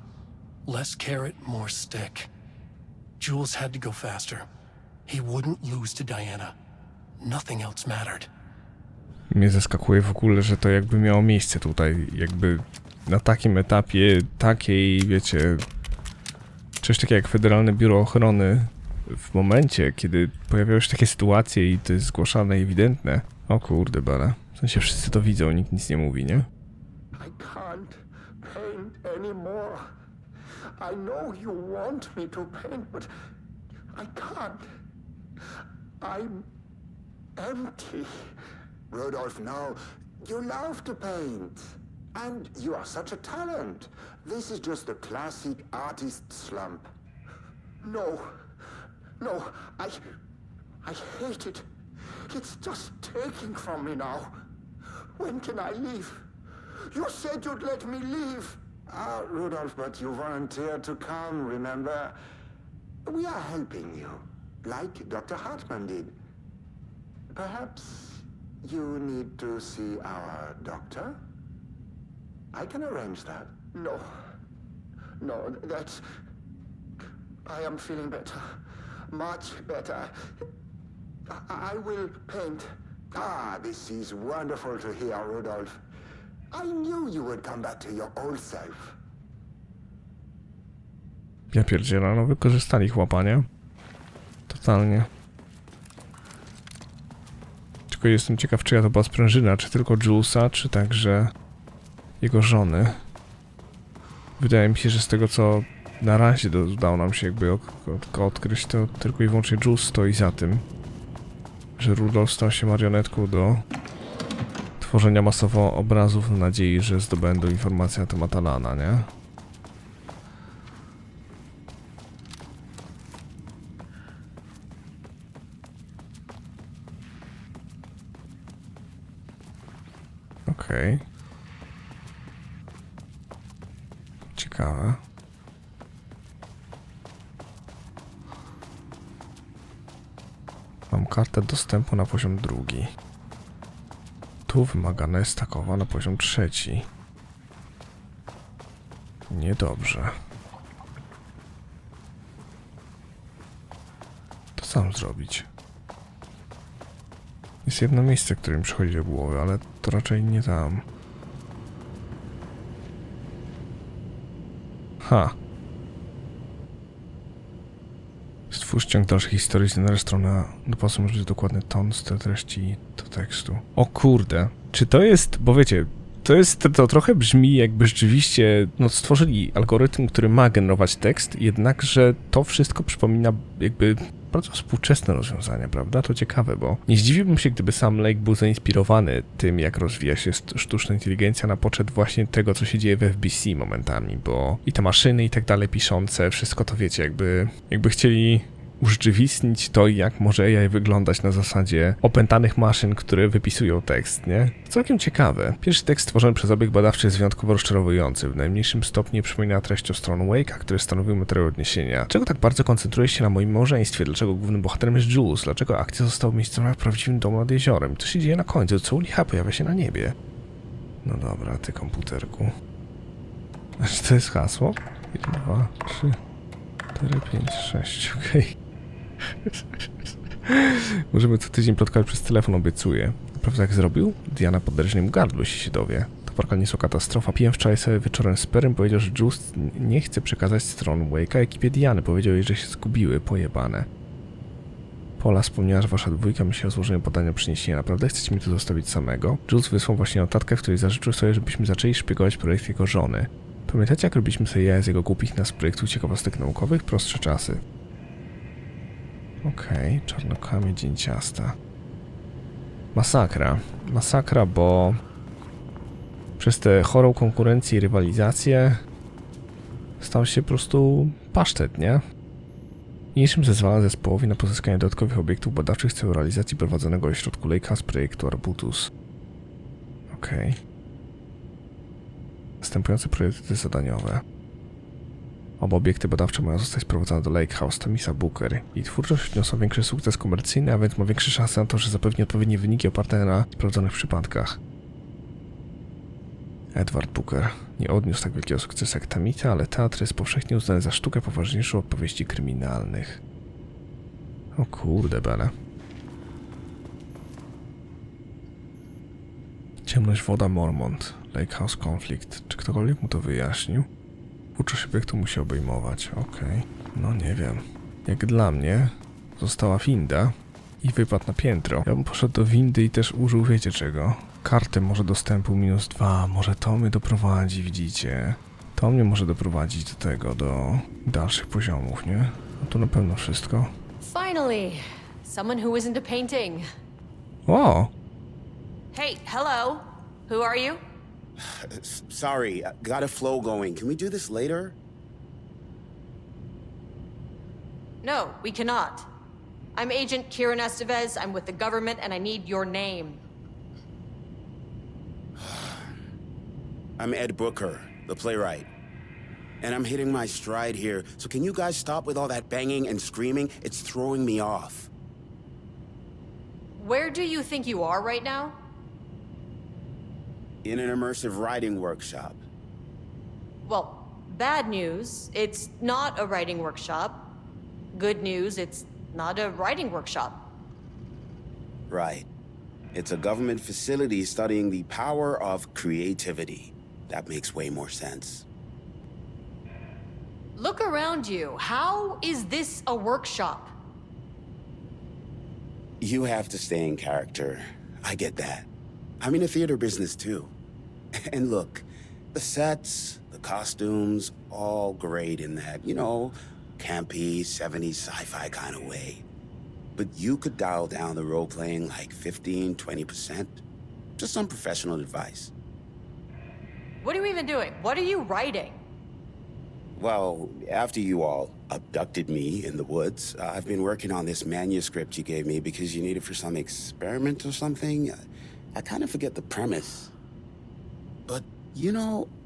Less carrot, more stick. Jules had to go faster. He wouldn't lose to Diana. Nothing else mattered. Mnie zaskakuje w ogóle, że to jakby miało miejsce tutaj, jakby na takim etapie, takiej, wiecie, coś takiego jak Federalne Biuro Ochrony, w momencie, kiedy pojawiały się takie sytuacje i to jest zgłaszane i ewidentne. O kurde, bala. W sensie wszyscy to widzą, nikt nic nie mówi, nie? I can't paint anymore. I know you want me to paint, but I can't. I'm empty. Rudolph, no. You love to paint. And you are such a talent. This is just a classic artist slump. No. No, I hate it. It's just taking from me now. When can I leave? You said you'd let me leave. Ah, Rudolph, but you volunteered to come, remember? We are helping you, like Dr. Hartman did. Perhaps you need to see our doctor? I can arrange that. No. No, that's... I am feeling better. Much better. I will paint. Ah, this is wonderful to hear, Rudolph. I knew you would come back to your old self. Ja pierdzielę, no wykorzystali chłopanie. Totalnie. Tylko jestem ciekaw, czyja to była sprężyna, czy tylko Julesa, czy także jego żony. Wydaje mi się, że z tego co na razie udało nam się jakby odkryć, to tylko i wyłącznie Jules stoi za tym, że Rudolph stał się marionetką do tworzenia masowo obrazów w nadziei, że zdobędą informacje na temat Alana, nie? Okej. Ciekawe. Mam kartę dostępu na poziom 2. Tu wymagana jest takowa na poziom 3. Niedobrze. To sam zrobić. Jest jedno miejsce, które mi przychodzi do głowy, ale to raczej nie tam. Ha. Stwórz ciąg dalszych historii, znaleźć stronę do pasu możliwy dokładny ton z tej treści do tekstu. O kurde. Czy to jest, bo wiecie, To trochę brzmi, jakby rzeczywiście stworzyli algorytm, który ma generować tekst, jednakże to wszystko przypomina jakby bardzo współczesne rozwiązania, prawda? To ciekawe, bo nie zdziwiłbym się, gdyby sam Lake był zainspirowany tym, jak rozwija się sztuczna inteligencja na poczet właśnie tego, co się dzieje w FBC momentami, bo i te maszyny i tak dalej piszące, wszystko to wiecie, jakby chcieli urzeczywistnić to, jak może AI wyglądać na zasadzie opętanych maszyn, które wypisują tekst, nie? Całkiem ciekawe. Pierwszy tekst stworzony przez obieg badawczy jest wyjątkowo rozczarowujący. W najmniejszym stopniu przypomina treść o stron Wake'a, które stanowiły materiał odniesienia. Dlaczego tak bardzo koncentruje się na moim małżeństwie? Dlaczego głównym bohaterem jest Jules? Dlaczego akcja została umiejscowiona w prawdziwym domu nad jeziorem? Co się dzieje na końcu? Co u licha pojawia się na niebie? No dobra, ty komputerku. Czy to jest hasło? 1, 2, 3, 4, 5, 6, okej. Możemy co tydzień plotkować przez telefon, obiecuję. Prawda jak zrobił? Diana poderżnie mu gardło, jeśli się dowie. To parka niezła katastrofa. Piłem wczoraj sobie wieczorem z Perem, powiedział, że Jules nie chce przekazać stron Wake'a ekipie Diany. Powiedział jej, że się zgubiły, pojebane. Pola wspomniała, że wasza dwójka myśli o złożeniu podania przyniesienia. Naprawdę chcecie mi tu zostawić samego? Jules wysłał właśnie notatkę, w której zażyczył sobie, żebyśmy zaczęli szpiegować projekt jego żony. Pamiętacie, jak robiliśmy sobie jaja z jego głupich nas projektów ciekawostek naukowych? Prostsze czasy. Okej, czarnokamie, dzień ciasta. Masakra. Masakra, bo przez tę chorą konkurencję i rywalizację stał się po prostu pasztet, nie? Niniejszym zezwala zespołowi na pozyskanie dodatkowych obiektów badawczych w celu realizacji prowadzonego w środku Lake'a z projektu Arbutus. Okej. Następujące priorytety zadaniowe. Oba obiekty badawcze mają zostać sprowadzone do Lake House Tamisa Booker. Jej twórczość odniosła większy sukces komercyjny, a więc ma większe szanse na to, że zapewni odpowiednie wyniki oparte na sprawdzonych przypadkach. Edward Booker nie odniósł tak wielkiego sukcesu jak Tamita, ale teatr jest powszechnie uznany za sztukę poważniejszą od powieści kryminalnych. O kurde bele. Ciemność woda Mormont. Lake House Conflict. Czy ktokolwiek mu to wyjaśnił? Twórczość obiektu musi obejmować. Okej. No nie wiem. Jak dla mnie została winda i wypad na piętro. Ja bym poszedł do windy i też użył wiecie czego. Kartę może dostępu -2. Może to mnie doprowadzi, widzicie? To mnie może doprowadzić do tego, do dalszych poziomów, nie? No to na pewno wszystko. Finally, someone who isn't a painting. O! Hey, hello. Who are you? Sorry, got a flow going. Can we do this later? No, we cannot. I'm Agent Kieran Estevez. I'm with the government and I need your name. I'm Ed Booker, the playwright. And I'm hitting my stride here, so can you guys stop with all that banging and screaming? It's throwing me off. Where do you think you are right now? In an immersive writing workshop. Well, bad news, it's not a writing workshop. Good news, it's not a writing workshop. Right. It's a government facility studying the power of creativity. That makes way more sense. Look around you. How is this a workshop? You have to stay in character. I get that. I'm in the theater business too. And look, the sets, the costumes, all great in that, campy, 70s sci-fi kind of way. But you could dial down the role-playing like 15, 20%. Just some professional advice. What are you even doing? What are you writing? Well, after you all abducted me in the woods, I've been working on this manuscript you gave me because you need it for some experiment or something. I kind of forget the premise. But,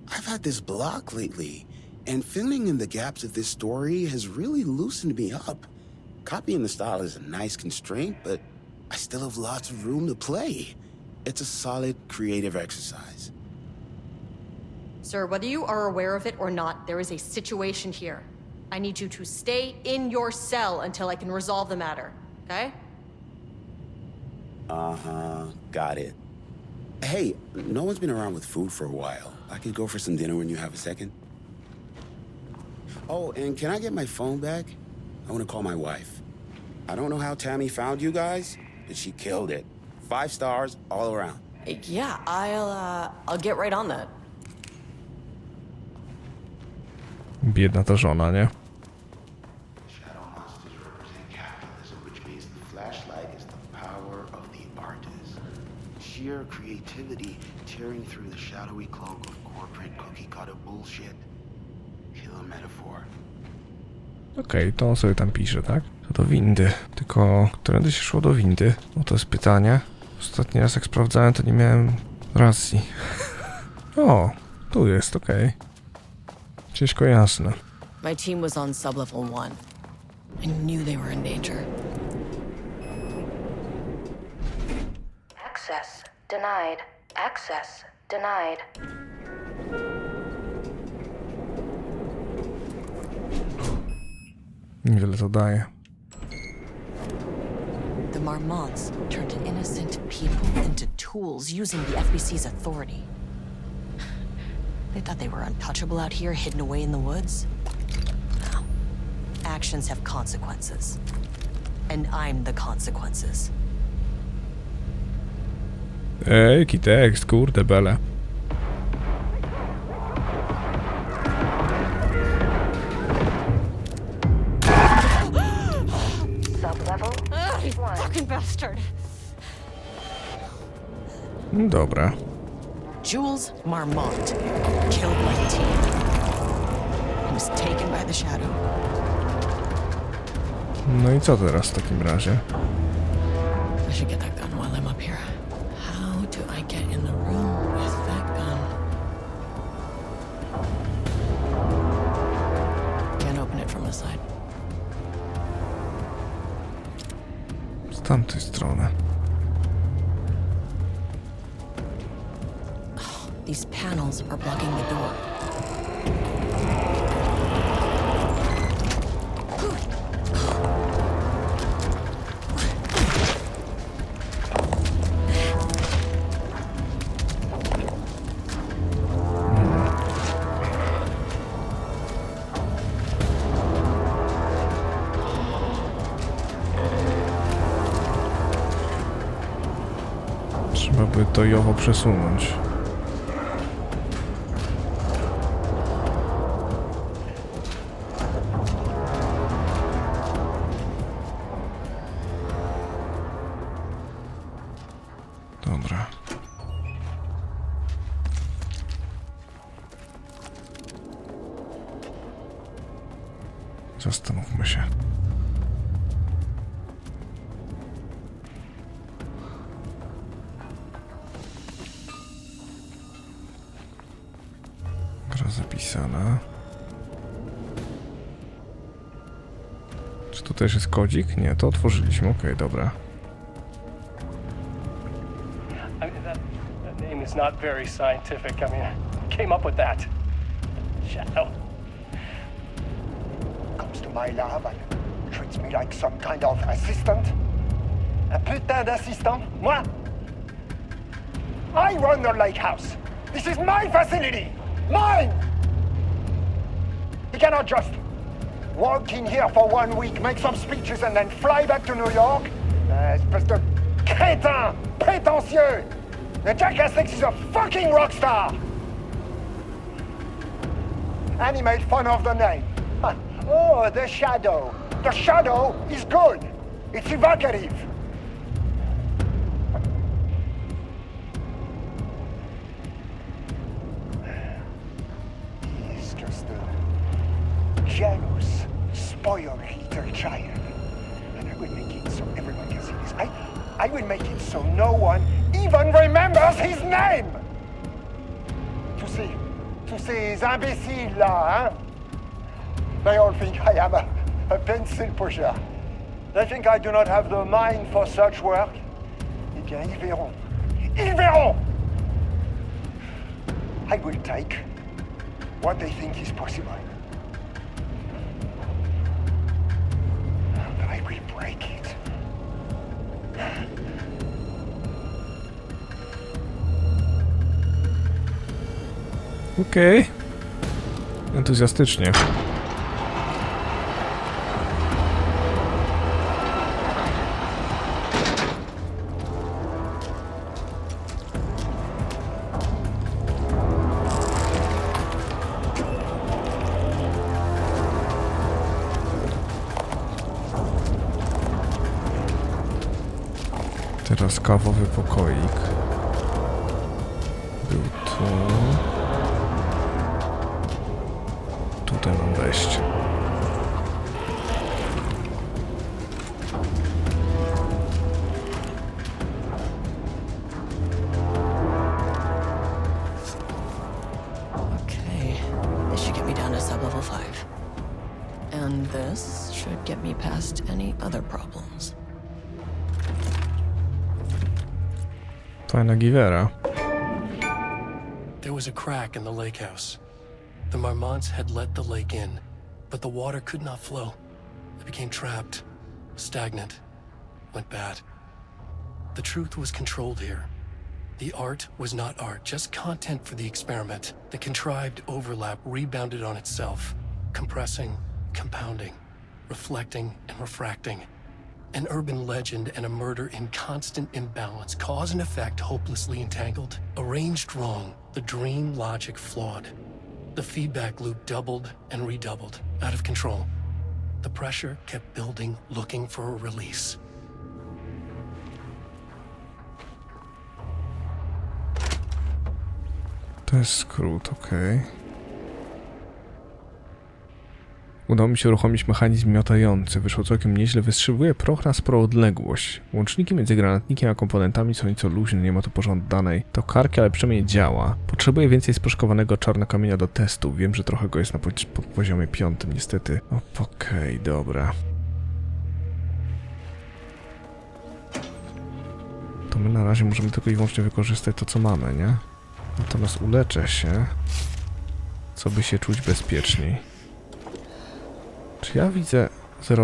I've had this block lately, and filling in the gaps of this story has really loosened me up. Copying the style is a nice constraint, but I still have lots of room to play. It's a solid creative exercise. Sir, whether you are aware of it or not, there is a situation here. I need you to stay in your cell until I can resolve the matter, okay? Uh-huh, got it. Hey, no one's been around with food for a while. I could go for some dinner when you have a second. Oh, and can I get my phone back? I want to call my wife. I don't know how Tammy found you guys, but she killed it. 5 stars all around. Yeah, I'll get right on that. Biedna ta żona, nie? Shadow monsters represent capitalism, which means the flashlight is the power of the artist. Sheer creativity tearing through the shadowy cloak of corporate cookie-cutter bullshit. Killer metaphor. Okej, to on sobie tam pisze, tak? To do windy. Tylko, którędy się szło do windy? No to jest pytanie. Ostatni raz jak sprawdzałem, to nie miałem racji. O, tu jest, okej. Wszystko jasne. My team was on sublevel 1. I knew they were in danger. Access denied. Access denied. Niewiele to daje. The Marmonts turned innocent people into tools using the FBC's authority. They thought they were untouchable out here, hidden away in the woods. No. Actions have consequences. And I'm the consequences. Ej, jaki tekst, kurde bele. Sublevel You fucking bastard! Dobra. Jules Marmont killed my team. He was taken by the shadow. No i co teraz w takim razie? I should get that gun while I'm up here. How do I get in the room with that gun? Can't open it from the side. Z tamtej strony. These panels are blocking the door. Trzeba by to i owo przesunąć. Dobra. Zastanówmy się. Gra zapisana. Czy tu też jest kodzik? Nie, to otworzyliśmy. Okej, dobra. That name is not very scientific. I mean, who came up with that? Shadow. Comes to my lab and treats me like some kind of assistant. Un putain d'assistant? Moi? I run the lake house. This is my facility. Mine! You cannot just walk in here for 1 week, make some speeches and then fly back to New York. Espèce de crétin, prétentieux. The jackass thinks he's a fucking rock star. And he made fun of the name. Oh, the shadow. The shadow is good. It's evocative. He's just a jealous, spoiled little child. And I will make it so everyone can see this. I will make it so no one even remembers his name. To ces imbéciles là, hein? They all think I am a pencil pusher. They think I do not have the mind for such work. Eh bien, ils verront. Ils verront! I will take what they think is possible. But I will break it. Okej. Entuzjastycznie. Teraz kawowy pokoik. Był tu. Tutaj mam wejście. Okay, this should get me down to sub-level 5. And this should get me past any other problems. Fajna giwera. There was a crack in the lake house. The Marmonts had let the lake in, but the water could not flow. It became trapped, stagnant, went bad. The truth was controlled here. The art was not art, just content for the experiment. The contrived overlap rebounded on itself, compressing, compounding, reflecting and refracting. An urban legend and a murder in constant imbalance, cause and effect hopelessly entangled. Arranged wrong, the dream logic flawed. The feedback loop doubled and redoubled, out of control. The pressure kept building, looking for a release. To jest skrót, okej. Udało mi się uruchomić mechanizm miotający. Wyszło całkiem nieźle. Wystrzeliwuje proch na sporą odległość. Łączniki między granatnikiem a komponentami są nieco luźne, nie ma tu pożądanej tokarki, ale przynajmniej działa. Potrzebuję więcej sproszkowanego czarnokamienia do testu. Wiem, że trochę go jest na poziomie 5, niestety. Okej, dobra. To my na razie możemy tylko i wyłącznie wykorzystać to, co mamy, nie? Natomiast uleczę się, co by się czuć bezpieczniej. Czy ja widzę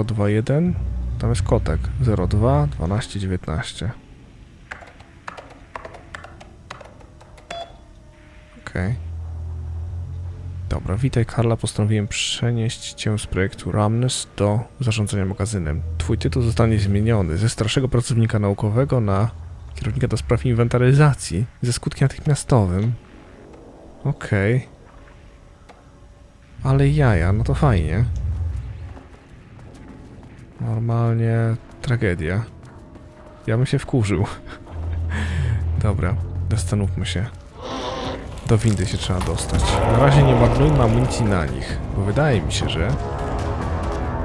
021? Tam jest kotek. 02 12 19. Okej. Dobra, witaj Karla. Postanowiłem przenieść cię z projektu Ramnes do zarządzania magazynem. Twój tytuł zostanie zmieniony ze starszego pracownika naukowego na kierownika do spraw inwentaryzacji ze skutkiem natychmiastowym. Okej. Ale jaja, no to fajnie. Normalnie tragedia. Ja bym się wkurzył. Dobra, zastanówmy się. Do windy się trzeba dostać. Na razie nie marnujmy amunicji na nich, bo wydaje mi się, że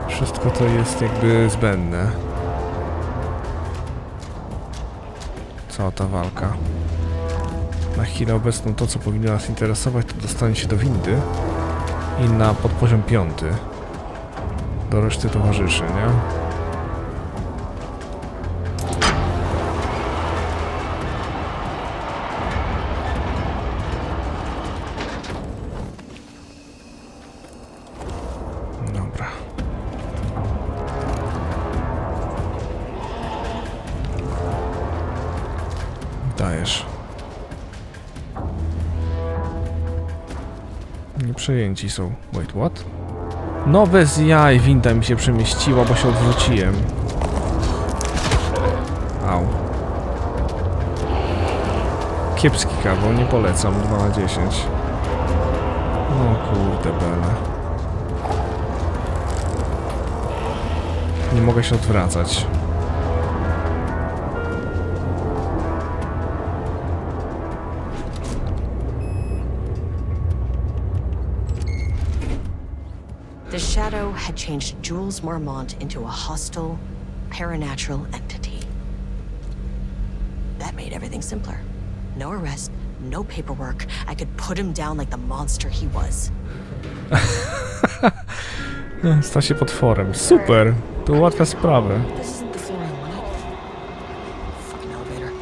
wszystko to jest jakby zbędne. Cała ta walka. Na chwilę obecną to, co powinno nas interesować, to dostanie się do windy i na podpoziom 5. Do reszty towarzyszy, nie? Dobra. Dajesz. Nieprzejęci są. Wait, what? No bez jaj, winda mi się przemieściła, bo się odwróciłem. Au. Kiepski kawał, nie polecam. 2 na 10. No kurde bele. Nie mogę się odwracać. The shadow had changed Jules Marmont into a hostile, paranatural entity. That made everything simpler. No arrest, no paperwork. I could put him down like the monster he was. Stał się potworem. Super! To ułatwia sprawę. This isn't the floor I wanted. Fucking elevator.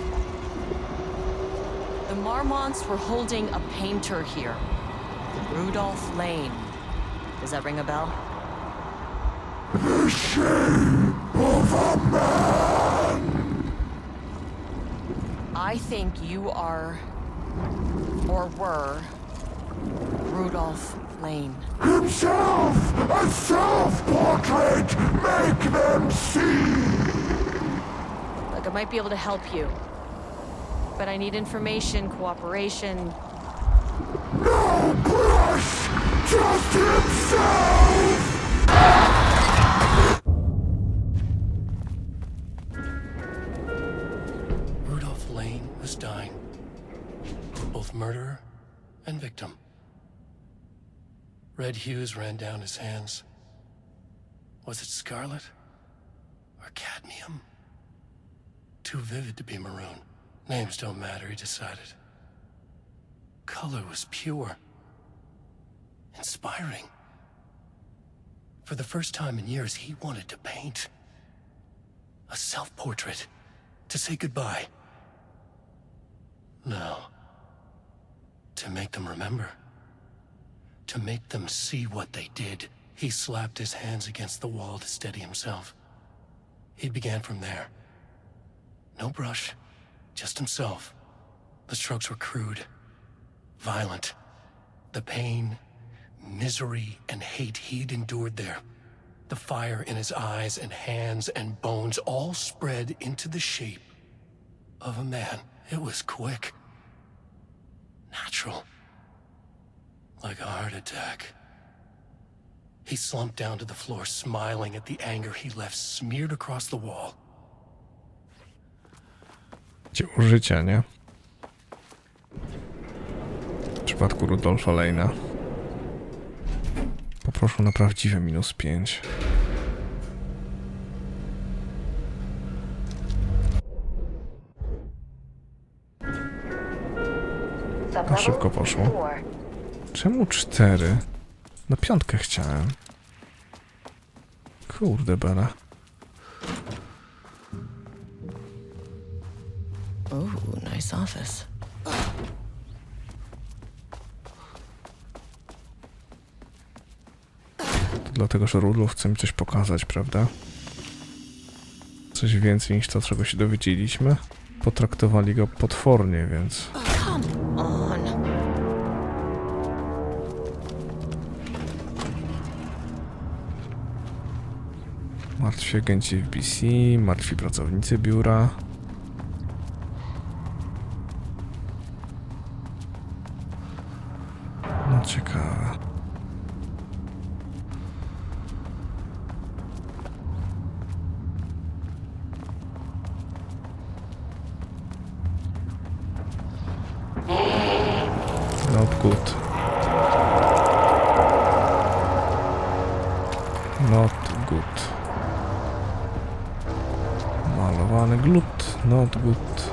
The Marmonts were holding a painter here. Rudolph Lane. Does that ring a bell? The shape of a man. I think you are, or were, Rudolph Lane. Himself! A self-portrait! Make them see! Look, I might be able to help you. But I need information, cooperation. No brush! Just himself! was dying. Both murderer and victim. Red hues ran down his hands. Was it scarlet or cadmium? Too vivid to be maroon. Names don't matter, he decided. Color was pure. Inspiring. For the first time in years, he wanted to paint. A self-portrait. To say goodbye. No. To make them remember. To make them see what they did. He slapped his hands against the wall to steady himself. He began from there. No brush, just himself. The strokes were crude, violent. The pain, misery, and hate he'd endured there. The fire in his eyes and hands and bones all spread into the shape of a man. It was quick. Natural. Like a heart attack. He slumped down to the floor, smiling at the anger he left smeared across the wall. Dzieło życia, nie? W przypadku Rudolfa Lane'a. Poproszę na prawdziwe -5. A szybko poszło. Czemu 4? Na 5 chciałem. Kurde bela. Ooh, nice office. To dlatego, że Rudolf chce mi coś pokazać, prawda? Coś więcej niż to, czego się dowiedzieliśmy. Potraktowali go potwornie, więc... Come on. Martwi agenci FBC, martwi pracownicy biura. No ciekawe. Not good. Not good. Malowany glut. Not good.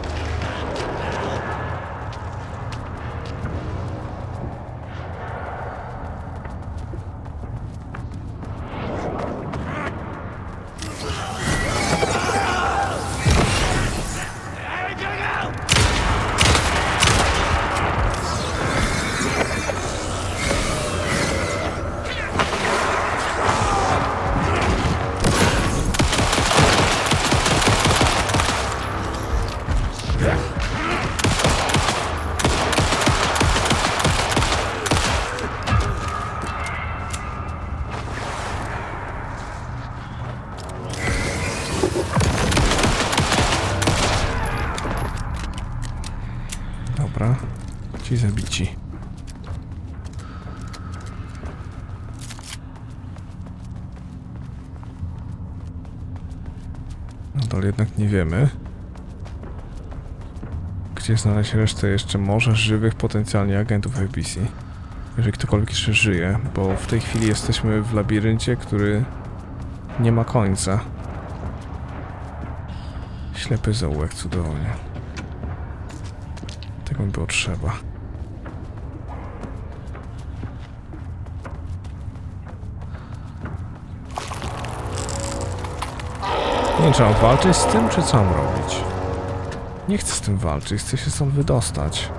Dobra, ci zabici. Nadal jednak nie wiemy, gdzie znaleźć resztę jeszcze może żywych potencjalnie agentów FBC. Jeżeli ktokolwiek jeszcze żyje, bo w tej chwili jesteśmy w labiryncie, który nie ma końca. Ślepy zaułek, cudownie. Tego mi było trzeba. Nie wiem, czy mam walczyć z tym, czy co mam robić? Nie chcę z tym walczyć, chcę się stąd wydostać.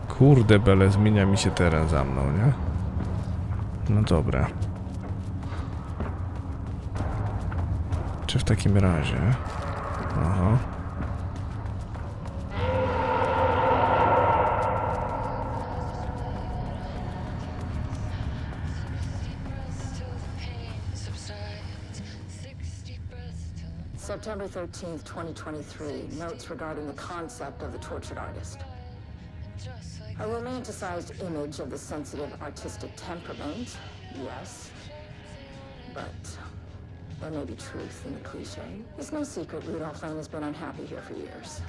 Kurde bele, zmienia mi się teren za mną, nie? No dobra. Czy w takim razie... Aha. September 13th, 2023. Notes regarding the concept of the tortured artist. A romanticized image of the sensitive artistic temperament, yes. But There may be truth in the cliche. It's no secret Rudolph Lane has been unhappy here for years.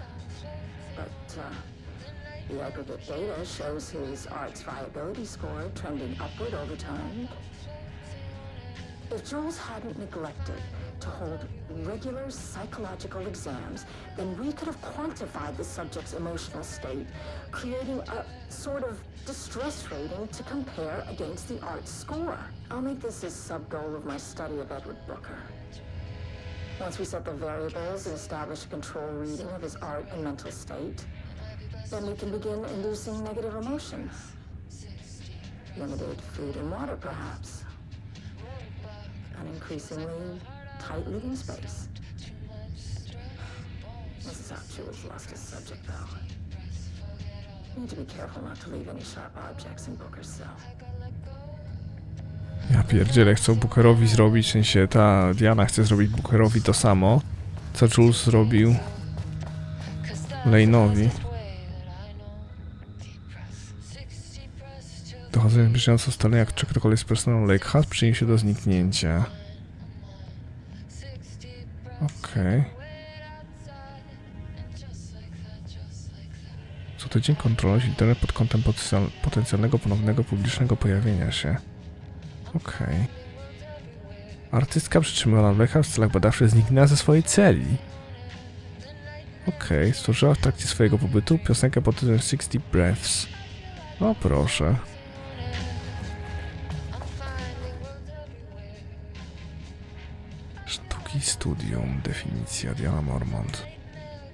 But, the aggregate data shows his art's viability score trending upward over time. If Jules hadn't neglected to hold regular psychological exams, then we could have quantified the subject's emotional state, creating a sort of distress rating to compare against the art score. I'll make this a sub-goal of my study of Edward Booker. Once we set the variables and establish a control reading of his art and mental state, then we can begin inducing negative emotion. Limited food and water, perhaps. An increasingly tight living space. This is how Jules lost his subject, though. Need to be careful not to leave any sharp objects in Booker's cell. Ja pierdzielę, chcą Bookerowi zrobić, w sensie ta Diana chce zrobić Bookerowi to samo, co Jules zrobił Lane'owi. Dochodzenie bieżąco ustalenia, jak czy ktokolwiek z personelu Lake House przyczynił się do zniknięcia. Okej. Co tydzień kontrolować internet pod kątem potencjalnego ponownego publicznego pojawienia się. Okej. Artystka przytrzymywana w Lake House w celach badawczych zniknęła ze swojej celi. Okej. Stworzyła w trakcie swojego pobytu piosenkę pod tytułem 60 Breaths. No proszę. Studium, definicja Diana Mormont.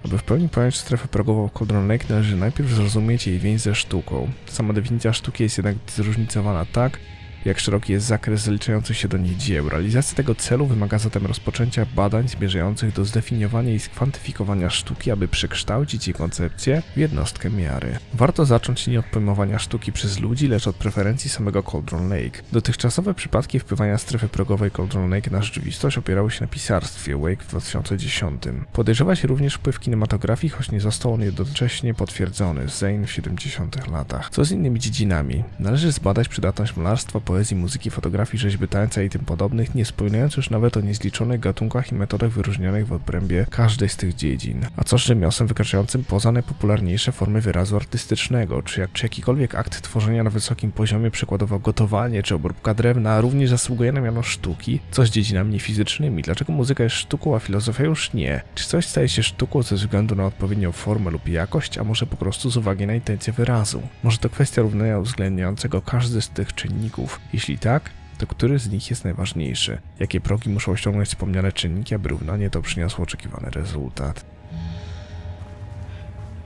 Aby w pełni pojąć strefę progową Cauldron Lake, należy najpierw zrozumieć jej więź ze sztuką. Sama definicja sztuki jest jednak zróżnicowana tak, jak szeroki jest zakres zaliczających się do niej dzieł. Realizacja tego celu wymaga zatem rozpoczęcia badań zmierzających do zdefiniowania i skwantyfikowania sztuki, aby przekształcić jej koncepcję w jednostkę miary. Warto zacząć nie od pojmowania sztuki przez ludzi, lecz od preferencji samego Cauldron Lake. Dotychczasowe przypadki wpływania strefy progowej Cauldron Lake na rzeczywistość opierały się na pisarstwie Wake w 2010. Podejrzewa się również wpływ kinematografii, choć nie został on jednocześnie potwierdzony. Zane w 70 latach. Co z innymi dziedzinami? Należy zbadać przydatność malarstwa, poezji, muzyki, fotografii, rzeźby tańca i tym podobnych, nie wspominając już nawet o niezliczonych gatunkach i metodach wyróżnionych w obrębie każdej z tych dziedzin. A co z rzemiosłem wykraczającym poza najpopularniejsze formy wyrazu artystycznego? Czy jakikolwiek akt tworzenia na wysokim poziomie, przykładowo gotowanie czy obróbka drewna, również zasługuje na miano sztuki? Co z dziedzinami niefizycznymi? Dlaczego muzyka jest sztuką, a filozofia już nie? Czy coś staje się sztuką ze względu na odpowiednią formę lub jakość, a może po prostu z uwagi na intencję wyrazu? Może to kwestia równania uwzględniającego każdy z tych czynników? Jeśli tak, to który z nich jest najważniejszy? Jakie progi muszą osiągnąć wspomniane czynniki, aby równanie to przyniosło oczekiwany rezultat?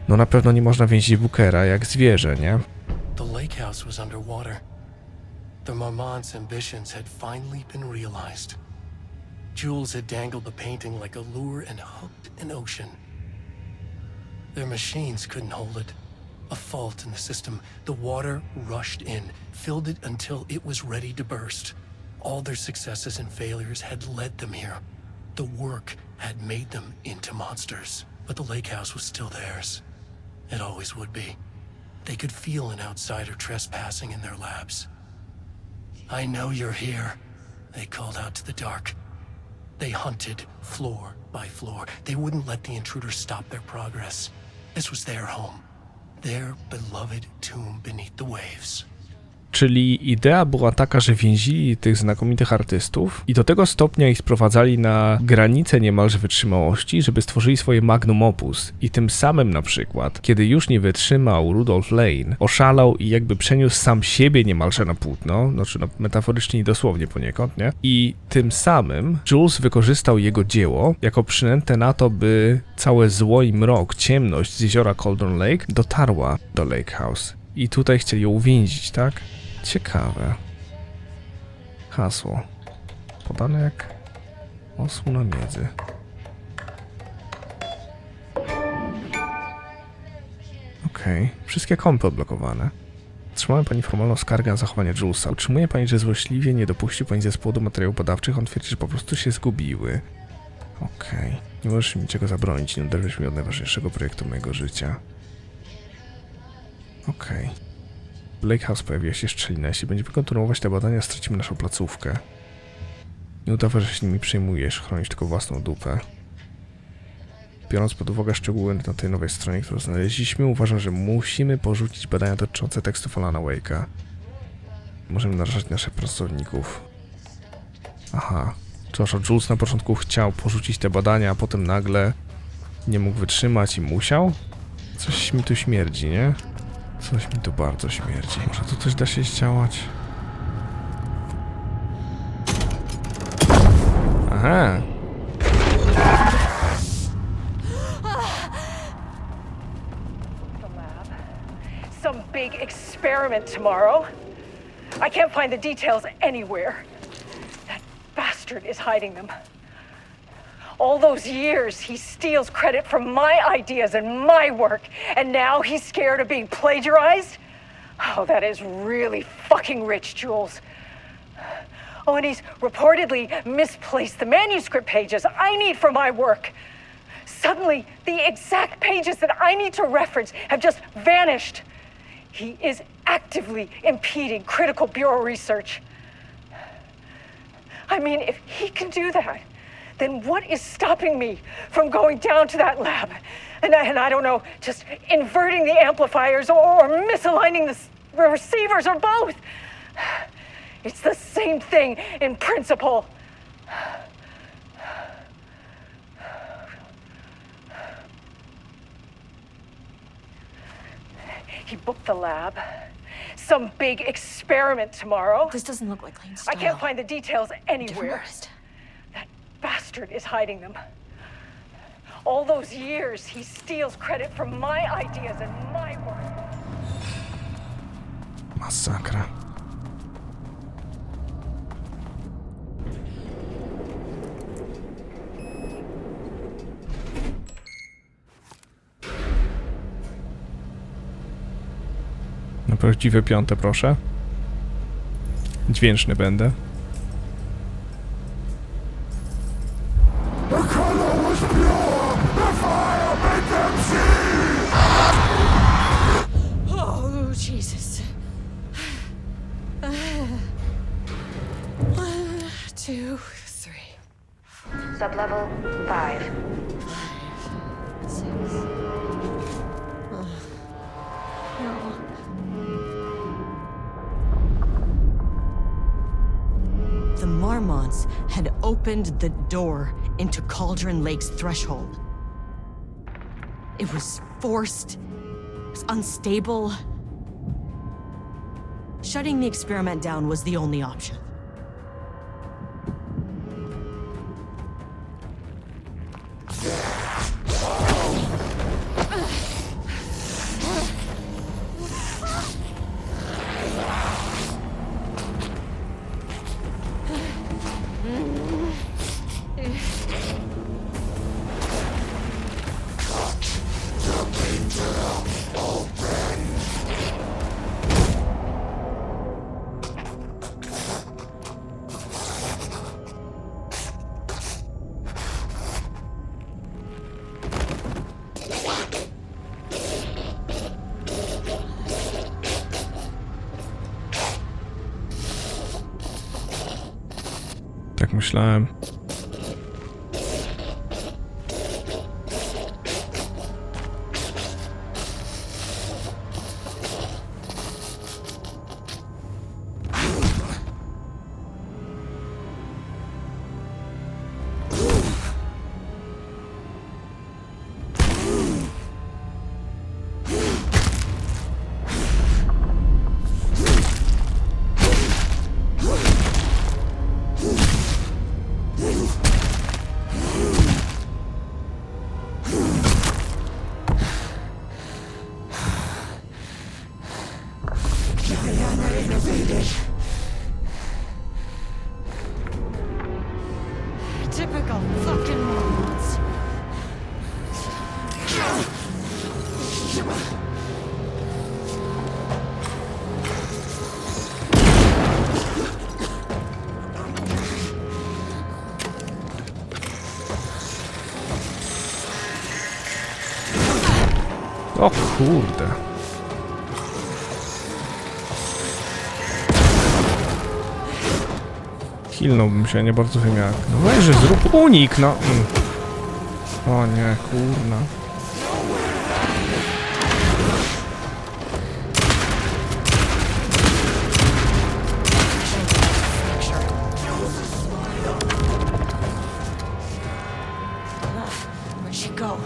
No na pewno nie można więzić Bookera jak zwierzę, nie? The lake house was underwater. The Marmont's ambitions had finally been realized. Jules had dangled the painting like a lure and hooked an ocean. Their machines couldn't hold it. A fault in the system. The water rushed in, filled it until it was ready to burst. All their successes and failures had led them here. The work had made them into monsters. But the lake house was still theirs. It always would be. They could feel an outsider trespassing in their labs. I know you're here, they called out to the dark. They hunted floor by floor. They wouldn't let the intruders stop their progress. This was their home. Their beloved tomb beneath the waves. Czyli idea była taka, że więzili tych znakomitych artystów i do tego stopnia ich sprowadzali na granicę niemalże wytrzymałości, żeby stworzyli swoje magnum opus. I tym samym na przykład, kiedy już nie wytrzymał Rudolph Lane, oszalał i jakby przeniósł sam siebie niemalże na płótno, znaczy no, metaforycznie i dosłownie poniekąd, nie? I tym samym Jules wykorzystał jego dzieło jako przynętę na to, by całe zło i mrok, ciemność z jeziora Cauldron Lake dotarła do Lake House. I tutaj chcieli ją uwięzić, tak? Ciekawe. Hasło. Podane jak osłona miedzy. Okej. Wszystkie kompy odblokowane. Otrzymałem pani formalną skargę na zachowanie Julesa. Utrzymuje pani, że złośliwie nie dopuścił pani zespołu do materiałów badawczych. On twierdzi, że po prostu się zgubiły. Okej. Nie możesz mi niczego zabronić. Nie oderwiesz mi od najważniejszego projektu mojego życia. Okej. W Lake House pojawiła się szczelina. Jeśli będziemy kontynuować te badania, stracimy naszą placówkę. Nie udawaj, że się nimi przejmujesz, chronisz tylko własną dupę. Biorąc pod uwagę szczegóły na tej nowej stronie, którą znaleźliśmy, uważam, że musimy porzucić badania dotyczące tekstów Alana Wake'a. Możemy narażać naszych pracowników. Aha. Przepraszam, Jules na początku chciał porzucić te badania, a potem nagle nie mógł wytrzymać i musiał? Coś mi tu śmierdzi, nie? Coś mi tu bardzo śmierdzi. Może tu coś da się zdziałać? Aha. Some big experiment tomorrow. I can't find the details anywhere. That bastard is hiding them. All those years, he steals credit for my ideas and my work, and now he's scared of being plagiarized? Oh, that is really fucking rich, Jules. Oh, and he's reportedly misplaced the manuscript pages I need for my work. Suddenly, the exact pages that I need to reference have just vanished. He is actively impeding critical bureau research. I mean, if he can do that, then what is stopping me from going down to that lab? And I don't know, just inverting the amplifiers or misaligning the receivers or both. It's the same thing in principle. He booked the lab. Some big experiment tomorrow. This doesn't look like Lane's style. I can't find the details anywhere. Artist. That bastard is hiding them. All those years, he steals credit for my ideas and my work. Masakra. Na prawdziwe piąte, proszę. Dźwięczny będę. Oh, Jesus. 1, 2, 3. Sublevel 5. 6. No. The Marmonts had opened the door into Cauldron Lake's threshold. It was forced, it was unstable. Shutting the experiment down was the only option. Tak myślałem. Typical fucking Marmonts. O kurde. Hilnąłbym się, nie bardzo wiem jak. No weź, że zrób unik, no. O nie, kurna. Where'd she go?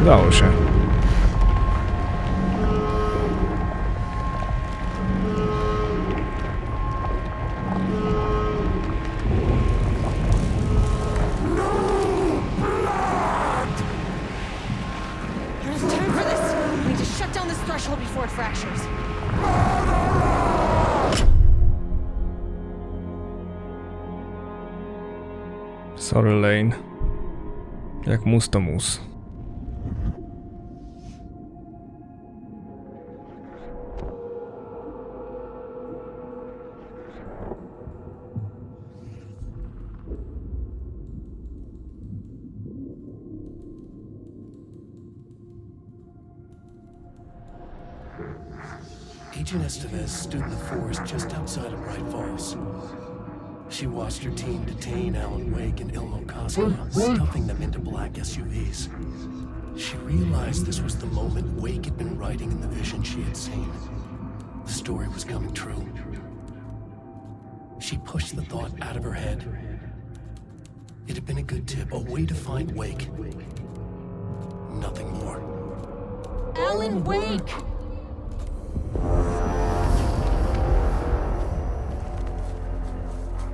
Udało się. There's time for this. We need to shut down this threshold before it fractures. Sorry, Lane. Jak mus to mus. Agent Estevez stood in the forest just outside of Bright Falls. She watched her team detain Alan Wake and Ilmo Koska, stuffing them into black SUVs. She realized this was the moment Wake had been writing in the vision she had seen. The story was coming true. She pushed the thought out of her head. It had been a good tip, a way to find Wake. Nothing more. Alan Wake!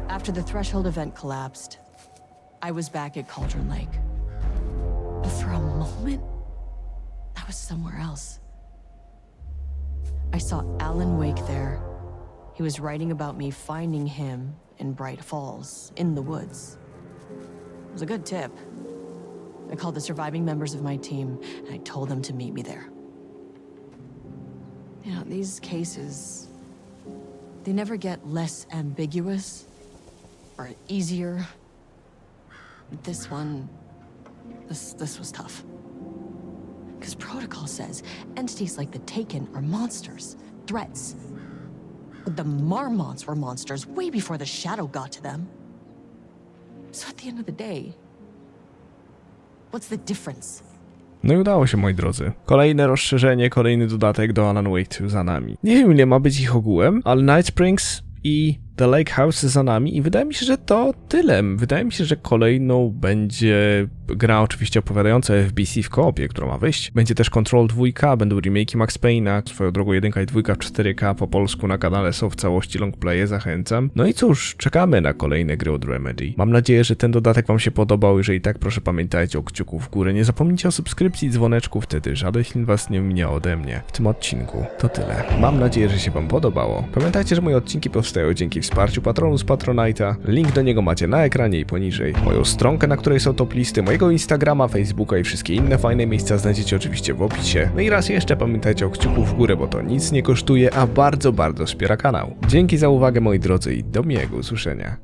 After the threshold event collapsed, I was back at Cauldron Lake. But for a moment, I was somewhere else. I saw Alan Wake there. He was writing about me finding him in Bright Falls, in the woods. It was a good tip. I called the surviving members of my team, and I told them to meet me there. You know, these cases, they never get less ambiguous or easier. This one, this was tough. Because protocol says entities like the Taken are monsters, threats. But the Marmots were monsters way before the Shadow got to them. So at the end of the day, what's the difference? No i udało się, moi drodzy. Kolejne rozszerzenie, kolejny dodatek do Alan Wake za nami. Nie wiem, ile ma być ich ogółem, ale Night Springs i The Lake House za nami i wydaje mi się, że to tyle. Wydaje mi się, że kolejną będzie gra oczywiście opowiadająca o FBC w koopie, która ma wyjść. Będzie też Control 2, będą remake'i Max Payne'a, swoją drogą 1 i 2 w 4K po polsku na kanale są w całości longplaye, zachęcam. No i cóż, czekamy na kolejne gry od Remedy. Mam nadzieję, że ten dodatek wam się podobał, jeżeli tak, proszę pamiętajcie o kciuku w górę. Nie zapomnijcie o subskrypcji i dzwoneczku, wtedy żaden film was nie minie ode mnie w tym odcinku. To tyle. Mam nadzieję, że się wam podobało. Pamiętajcie, że moje odcinki powstają dzięki wsparciu patronów z Patronite'a. Link do niego macie na ekranie i poniżej. Moją stronkę, na której są top listy, mojego Instagrama, Facebooka i wszystkie inne fajne miejsca znajdziecie oczywiście w opisie. No i raz jeszcze pamiętajcie o kciuku w górę, bo to nic nie kosztuje, a bardzo, bardzo wspiera kanał. Dzięki za uwagę, moi drodzy, i do miłego usłyszenia.